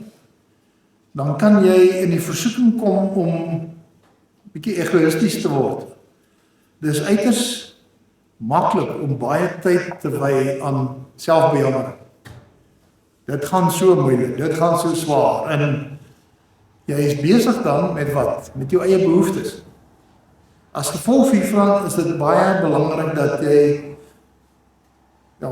dan kan jy in die versoeking kom om bietjie egoïsties te word. Dis uiters maklik om baie tyd te wy aan selfbejammering. Dit gaan so moeilik, dit gaan so swaar, en jy is besig dan met wat? Met jou eie behoeftes. As gevolg hiervan is dit baie belangrik dat jy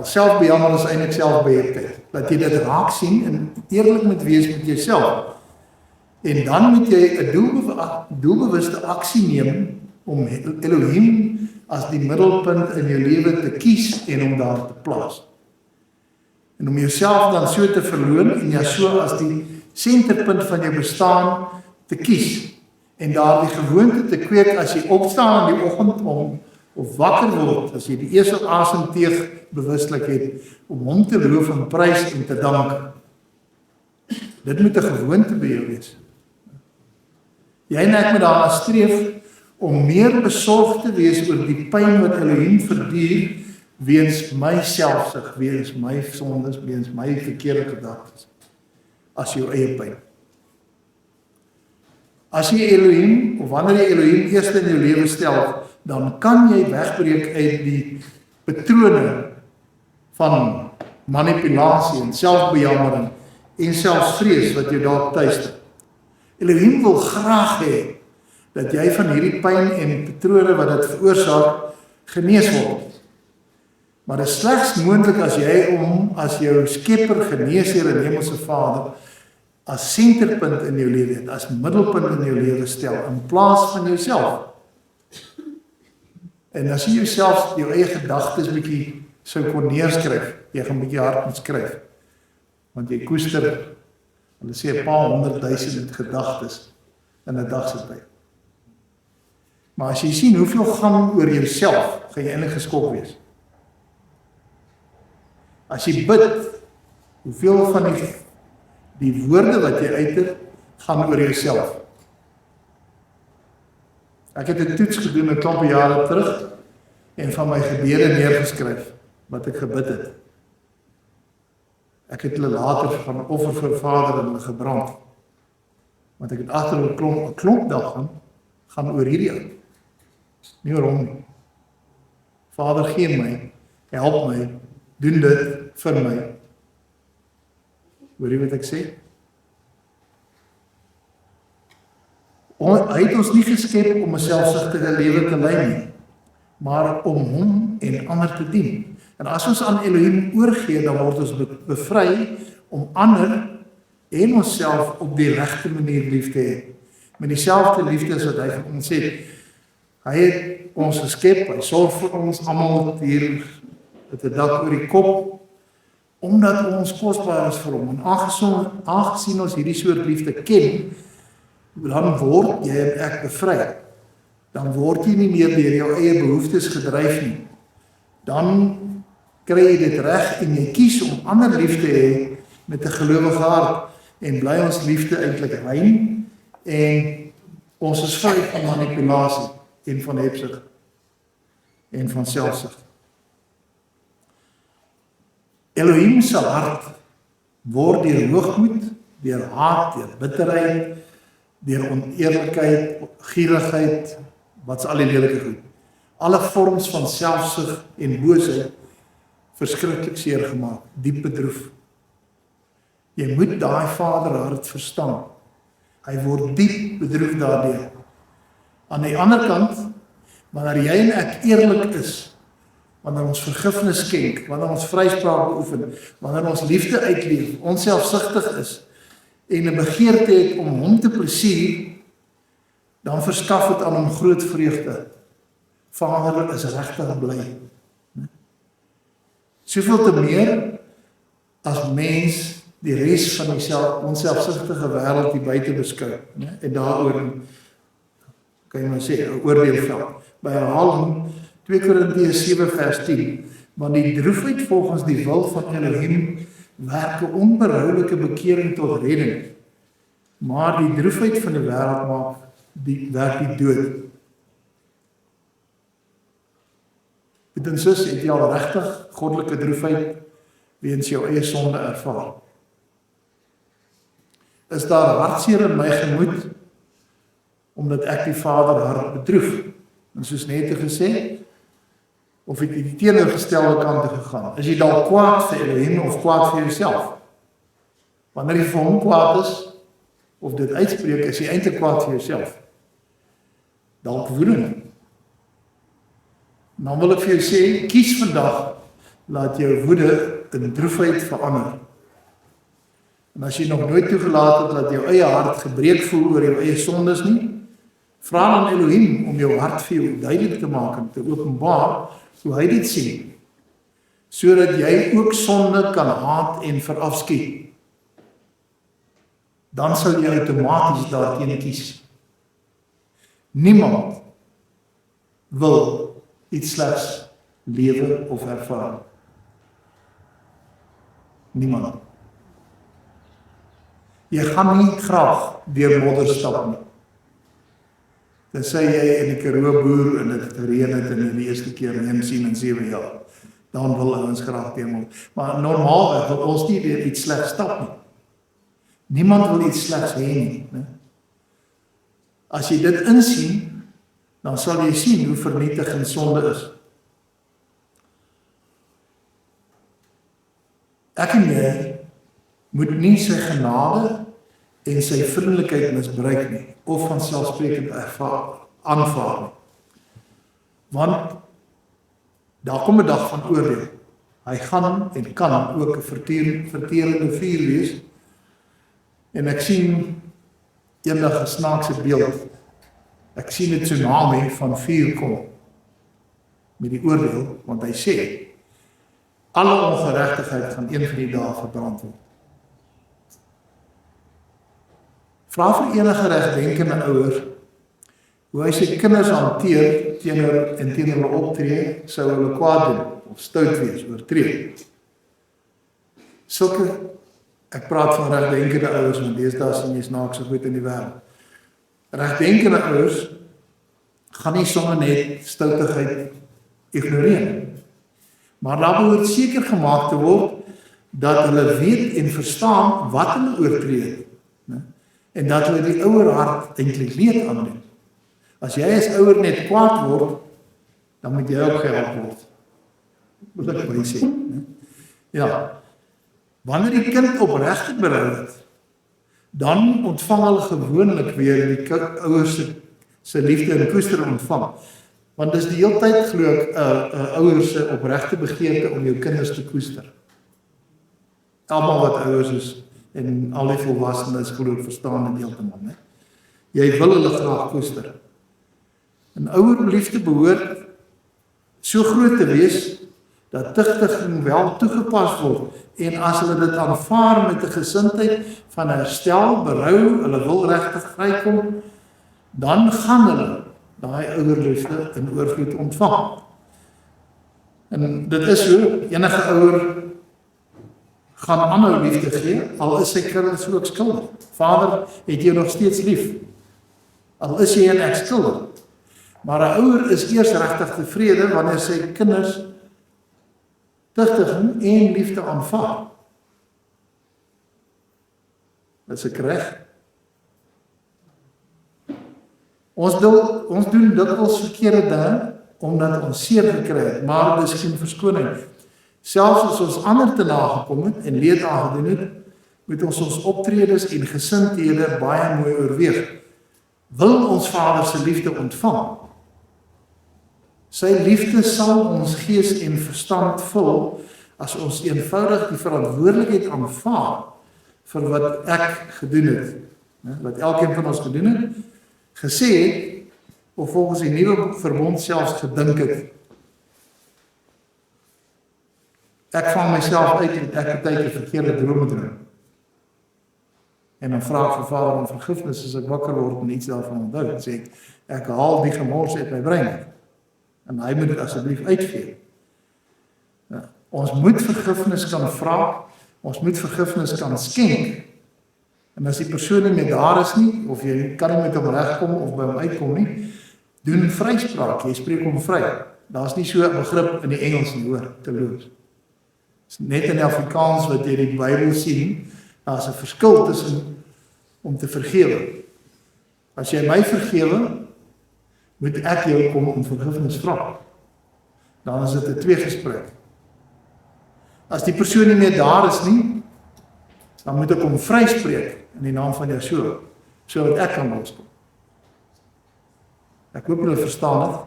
selfbejammer is eintlik selfbeheertheid. Dat jy dit raak sien en eerlik moet wees met jouself. En dan moet jy 'n doelbewuste aksie neem om Elohim as die middelpunt in jou lewe te kies en om daar te plaas. En om jouself dan so te verloon en jy so as die senterpunt van jou bestaan te kies. En daar die gewoonte te kweek as jy opstaan in die oggend of wakker word, as jy die eerste asemteug bewuslik het, om hom te loof en prys en te dank. Dit moet 'n gewoonte by jou wees. Jy en ek moet daarna streef om meer besorg te wees oor die pyn wat Elohim verduur, weens my selfsug, weens my sondes, weens my verkeerde gedagtes, as jou eie pyn. As jy Elohim, of wanneer jy Elohim eerst in jou lewe stel, dan kan jy wegbreek uit die patrone van manipulasie en selfbejammering en selfs vrees wat jou dalk tuiste. Elohim wil graag hê dat jy van hierdie pyn en patrone wat dit veroorsaak, genees word. Maar dit is slegs moontlik as jy hom as jou skepper, geneesheer en hemelse Vader as senterpunt in jou lewe, as middelpunt in jou lewe stel, in plaas van jouself. En as jy jouself, jou eie gedagtes bietjie sou kon neerskryf, jy gaan bietjie hard moet skryf, want jy koester, hulle sê 'n paar 100,000 gedagtes in 'n dag se tyd. Maar as jy sien hoeveel gaan oor jouself, gaan jy eintlik geskok wees. As jy bid, hoeveel van die woorde wat jy uiter, gaan oor jouself. Ek het 'n toets gedoen 'n klomp jare terug en van my gebede neergeskryf wat ek gebid het. Ek het hulle later van offer vir Vader en hulle gebrand. Want ek het agter 'n klomp dag gaan oor hierdie ou. Nie oor hom nie. Vader, gee my, help my doen dit vir my. Hoor jy wat ek sê? Hy het ons nie geskep om 'n selfsugtige lewe te lei nie, maar om hom en ander te dien. En as ons aan Elohim oorgee, dan word ons bevry om ander en onsself op die regte manier lief te hê. Met dieselfde liefde as wat hy vir ons het. Hy het ons geskep, hy sorg vir ons almal hier met 'n dak oor die kop, omdat ons kosbaar is vir hom. En aangesien ons hierdie soort liefde ken, dan word jy en ek bevry. Dan word jy nie meer deur jou eie behoeftes gedryf nie. Dan kry jy dit reg en jy kies om ander lief te hê met 'n gelowige hart en bly ons liefde eintlik rein en ons is vry van manipulasie en van hebsug en van selfsug. Elohim se hart word deur hoogmoed, deur haat, deur bitterheid, deur oneerlikheid, gierigheid, wat's al die lelike goed. Alle vorms van selfsug en boosheid verskriklik seer gemaak, diep bedroef. Jy moet daai vaderhart verstaan. Hy word diep bedroef daardeur. Aan die ander kant, wanneer jy en ek eerlik is, wanneer ons vergifnis skenk, wanneer ons vryspraak beoefen, wanneer ons liefde uitleef, onselfsugtig is en 'n begeerte het om hom te plesier, dan verskaf dit aan hom groot vreugde. Vader is regtig bly. Soveel te meer as mens die res van die onselfsugtige wêreld hier buite beskou, en daaroor kan jy maar sê, 'n oordeel veld. By herhaling 2 Korintiërs 7 vers 10, want die droefheid volgens die wil van Elohim werk 'n onbehoulike bekering tot redding, maar die droefheid van die wêreld werk die dood. En sus, het jy al regtig goddelike droefheid weens jou eie sonde ervaar? Is daar hartseer in my gemoed omdat ek die Vader hart bedroef? En soos net gesê, of het jy die teenoorgestelde kante gegaan? Is jy dalk kwaad vir Elohim of kwaad vir jouself? Wanneer jy vir hom kwaad is of dit uitspreek, is jy eintlik kwaad vir jouself. Dalk woedend. Dan wil ek vir jou sê, kies vandag, laat jou woede in droefheid verander. En as jy nog nooit toegelaat het dat jou eie hart gebreek voel oor jou eie sondes nie, vra aan Elohim om jou hart vir jou duidelik te maak en te openbaar hoe hy dit sien, sodat jy ook sonde kan haat en verafskiet. Dan sal jy outomaties daarteen kies. Niemand wil iets slegs lewe of ervaar. Niemand. Jy gaan nie graag deur modder stap nie. Tensy jy in die Karoo boer en dit gereën het in die eerste keer neem sien in 7 jaar. Dan wil ons graag deur modder. Maar normaalweg wil ons nie deur iets slegs stap nie. Niemand wil iets slegs hê nie. As jy dit insien, dan sal jy sien hoe vernietigend sonde is. Ek en jy moet nie sy genade en sy vriendelikheid misbruik nie, of van selfsprekend aanvaar nie. Want daar kom 'n dag van oordeel. Hy gaan en kan ook 'n verterende vuur wees. En ek sien eendag 'n snaakse beeld. Ek sien 'n tsunami van vuur kom met die oordeel, want hy sê alle ongeregtigheid gaan een van die dae verbrand word. Vra vir enige regdenkende ouer hoe hy sy kinders hanteer teenoor hulle optree, sou hulle kwaad doen of stout wees, oortree. Ek praat van regdenkende ouers, want deesdae sien jy snaakse goed in die wêreld. Regdenkende ouers gaan nie sommer net stoutigheid ignoreer. Maar daar behoort seker gemaak te word dat hulle weet en verstaan wat hulle oortree het. En dat hulle die ouer hart eintlik leed aandoen. As jy as ouer net kwaad word, dan moet jy ook gehelp word. Wil ek baie sê. Ja. Wanneer die kind opregte berou het, dan ontvang hulle gewoonlik weer die ouers se liefde en koester ontvang. Want dis die hele tyd glo ek 'n ouers se opregte begeerte om jou kinders te koester. Almal wat ouers is en al die volwassenes glo ek verstaan dit heeltemal, né? Jy wil hulle graag koester. En ouerliefde behoort so groot te wees dat tugtiging wel toegepas word en as hulle dit aanvaar met 'n gesindheid van herstel, berou, hulle wil regtig vrykom, dan gaan hulle daai ouerliefde in oorvloed ontvang. En dit is so, enige ouer gaan aanhou liefde gee, al is sy kinders ook skuldig. Vader het jou nog steeds lief, al is jy en ek skuldig. Maar 'n ouer is eers regtig tevrede wanneer sy kinders tugtiging en liefde aanvaar. Dis ek reg? Ons doen dikwels verkeerde dinge omdat ons seer gekry het, maar dis geen verskoning. Selfs as ons ander te nagekom het en leed aangedoen het, moet ons optredes en gesindhede baie mooi oorweeg. Wil ons Vader se liefde ontvang? Sy liefde sal ons gees en verstand vul as ons eenvoudig die verantwoordelikheid aanvaar vir wat ek gedoen het, wat elkeen van ons gedoen het, gesê het, of volgens die nuwe verbond selfs gedink het. Ek vang myself uit en ek het 'n verkeerde drome droom. En dan vra ek vir Vader om vergifnis as ek wakker word en iets daarvan onthou. Dan sê ek haal die gemors uit my brein uit. En hy moet dit asseblief uitvee. Ja, ons moet vergifnis kan vra, ons moet vergifnis kan skenk. En as die persoon nie meer daar is nie, of jy kan nie met hom regkom of by hom uitkom nie, doen vryspraak, jy spreek hom vry. Daar's nie so 'n begrip in die Engels nie, hoor, teloos. Dis net in Afrikaans wat jy die Bybel sien, daar's 'n verskil tussen om te vergewe. As jy my vergewe, moet ek jou kom om vergifnis vra. Dan is dit 'n tweegesprek. As die persoon nie meer daar is nie, dan moet ek hom vryspreek in die naam van Yeshua, sodat ek kan loskom. Ek hoop julle verstaan dit.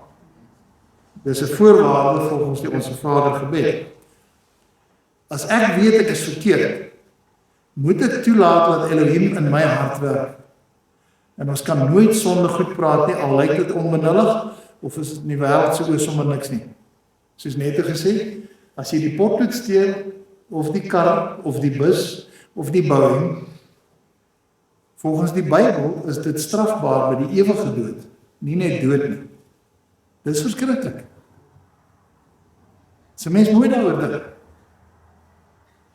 Dis 'n voorwaarde volgens die Onse Vader gebed. As ek weet ek is verkeerd, moet ek toelaat dat Elohim in my hart werk. En ons kan nooit sonde goed praat nie, al lyk dit onbenullig, of is dit nie wêreld se oë sommer niks nie. Soos net gesê, as jy die potlood steel, of die kar, of die bus, of die Boeing, volgens die Bybel is dit strafbaar by die ewige dood, nie net dood nie. Dit is verskriklik. Dis 'n mens moet daaroor dink.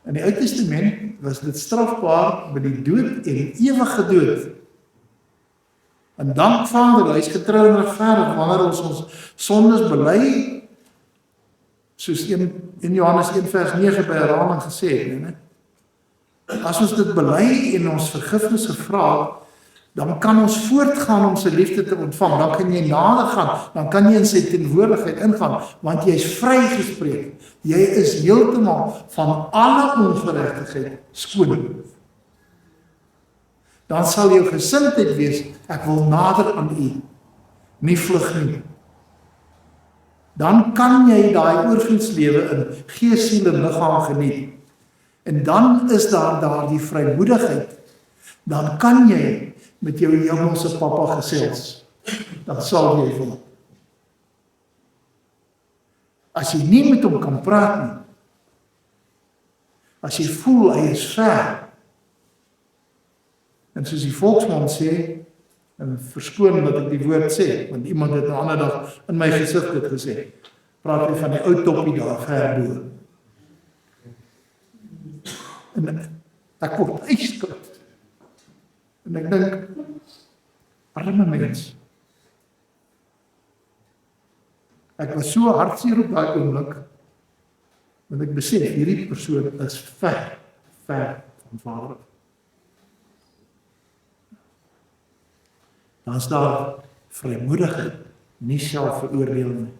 In die Ou Testament was dit strafbaar by die dood en ewige dood. En dank Vader, hy is getrou en regverdig wanneer ons sondes bely, soos in Johannes 1 vers 9 by herhaling gesê het, né? As ons dit bely en ons vergifnis gevra, dan kan ons voortgaan om sy liefde te ontvang, dan kan jy nader gaan, dan kan jy in sy teenwoordigheid ingaan, want jy is vrygespreek. Jy is heeltemal van alle ongeregtigheid skoon. Dan sal jou gesindheid wees, ek wil nader aan U, nie vlug nie. Dan kan jy daai oorvloedslewe in gees, siel en liggaam geniet. En dan is daar die vrymoedigheid. Dan kan jy met jou hemelse Pappa gesels. Dan sal jy van. As jy nie met hom kan praat nie, as jy voel hy is ver, en soos die volksmond sê, en verskoon dat ek die woord sê, want iemand het 'n ander dag in my gesig dit gesê, praat hy van die ou toppie daar ver bo. En ek word ijskoud. En ek dink, arme mens. Ek was so hartseer op daai oomblik, want ek besef, hierdie persoon is ver van Vader. Dan is daar vrymoedigheid, nie selfveroordeling nie.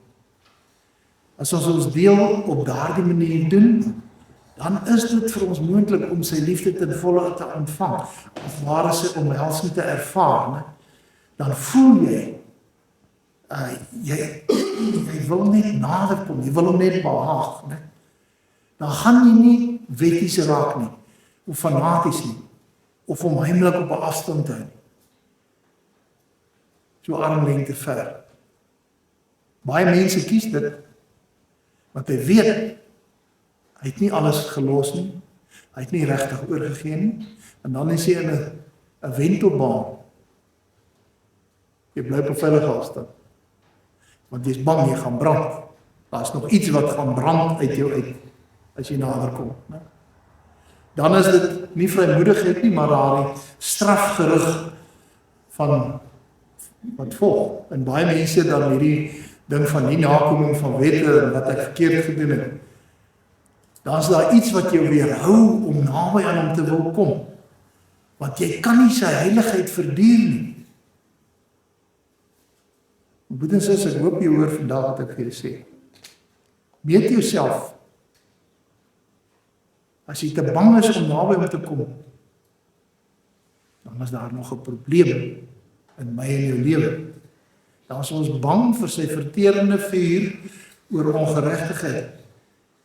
As ons ons deel op daardie manier doen, dan is dit vir ons moontlik om sy liefde ten volle te ontvang, of ware sy omhelsing te ervaar, ne? Dan voel jy, jy wil net naderkom, jy wil hom net behaag, ne? Dan gaan jy nie wetties raak nie, of fanaties nie, of om heimlik op 'n afstand te hou nie. So armlengte ver. Baie mense kies dit, want hy weet, hy het nie alles gelos nie, hy het nie regtig oorgegee nie, en dan is hy in 'n wentelbaan. Jy bly op 'n veilige afstand, want jy is bang, jy gaan brand. Daar is nog iets wat gaan brand uit jou uit, as jy nader kom. Ne? Dan is dit nie vrymoedigheid nie, maar daardie strafgerug van wat volg. En baie mense dan hierdie ding van nie nakoming van wette en wat ek verkeerd gedoen het. Dan is daar iets wat jou weerhou om naby aan hom te wil kom. Want jy kan nie sy heiligheid verduur nie. Broers en susters, ek hoop jy hoor vandag wat ek vir julle sê. Weet jouself, as jy te bang is om naby hom te kom, dan is daar nog 'n probleem in my en jou lewe. Dan is ons bang vir sy verterende vuur oor ongeregtigheid,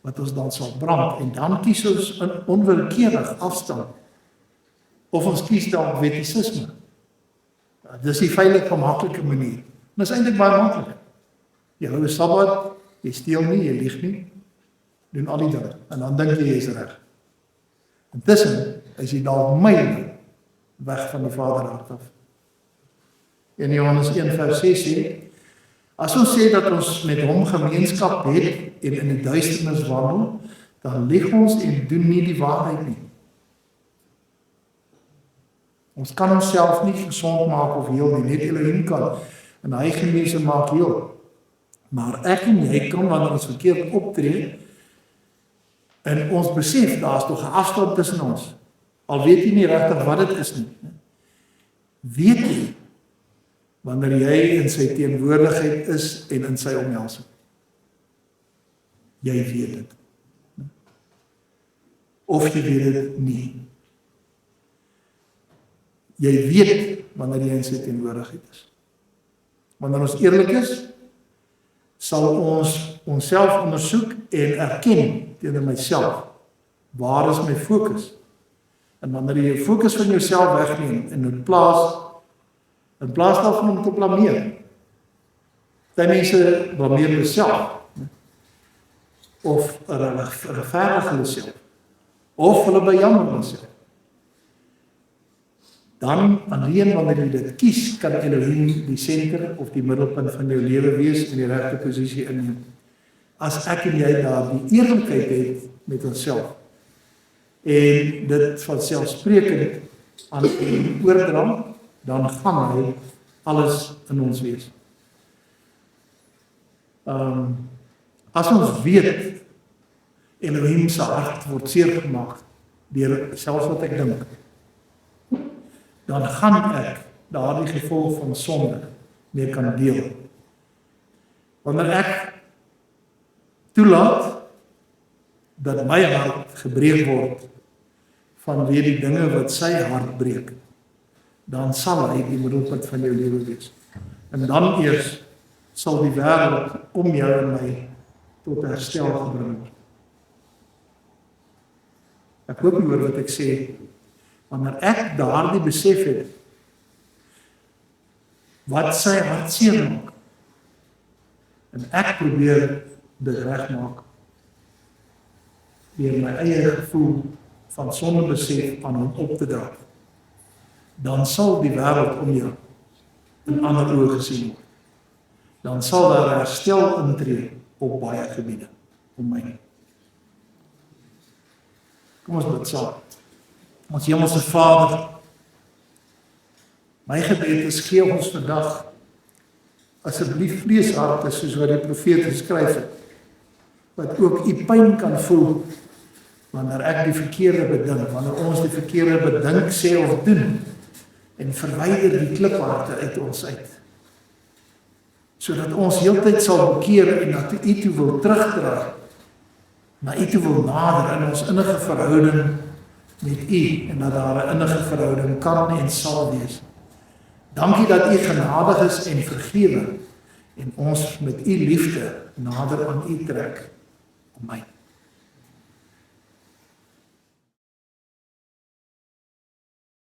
wat ons dan sal brand, en dan kies ons onwillekeurig afstand, of ons kies dan wettisisme. Dis die veilige, maklike manier. En dit is eintlik baie maklik. Jy hou 'n Sabbat, jy steel nie, jy lieg nie, doen al die dinge, en dan dink jy is reg. Intussen is jy dalk myle weg van die Vaderhart af. In Johannes 1:6 sê, as ons sê dat ons met hom gemeenskap het en in die duisternis wandel, dan lieg ons en doen nie die waarheid nie. Ons kan onsself nie gesond maak of heel nie, net Elohim kan, en hy genees en maak heel. Maar ek en jy kan, wanneer ons verkeerd optree, en ons besef, daar is toch 'n afstand tussen ons, al weet jy nie regtig wat dit is nie. Weet jy, wanneer jy in sy teenwoordigheid is en in sy omhelsing? Jy weet dit. Of jy weet dit nie. Jy weet wanneer jy in sy teenwoordigheid is. Wanneer ons eerlik is, sal ons onsself ondersoek en erken teenoor myself. Waar is my fokus? En wanneer jy jou fokus van jouself wegneem en in plaas daarvan om te blameer. Party mense blameer hulle self, of regverdig hulle self, of hulle bejammer hulle self. Dan alleen wanneer jy dit kies, kan Elohim die senter of die middelpunt van jou lewe wees en die regte posisie inneem. As ek en jy daar die eerlikheid het met onsself en dit van selfsprekend aan Elohim oordra, dan gaan hy alles in ons wees. As ons weet, Elohim se hart word seer gemaak deur selfs wat ek dink, dan gaan ek daardie gevolg van sonde mee kan deel. Wanneer ek toelaat dat my hart gebreek word vanweë die dinge wat sy hart breek, dan sal hy die middelpunt van jou lewe wees. En dan eers sal die wêreld om jou en my tot herstel gebring word. Ek hoop jy hoor wat ek sê. Wanneer ek daardie besef het, wat sy hart seer maak, en ek probeer dit regmaak, deur my eie gevoel van sonde besef aan hom op te dra, dan sal die wêreld om jou in ander oë gesien word. Dan sal daar herstel intree op baie gebiede om my. Kom ons bid saam. Ons Hemelse Vader, my gebed is, gee ons vandag asseblief vleesharte soos wat die profeet geskryf het, wat ook u pyn kan voel wanneer ek die verkeerde bedink, wanneer ons die verkeerde bedink, sê of doen, en verwyder die klipharte uit ons uit, sodat ons heeltyd sal bekeer en na u toe wil terugdraai, na U toe wil nader in ons innige verhouding met U en dat daar 'n innige verhouding kan en sal wees. Dankie dat U genadig is en vergewe en ons met U liefde nader aan U trek. Amen.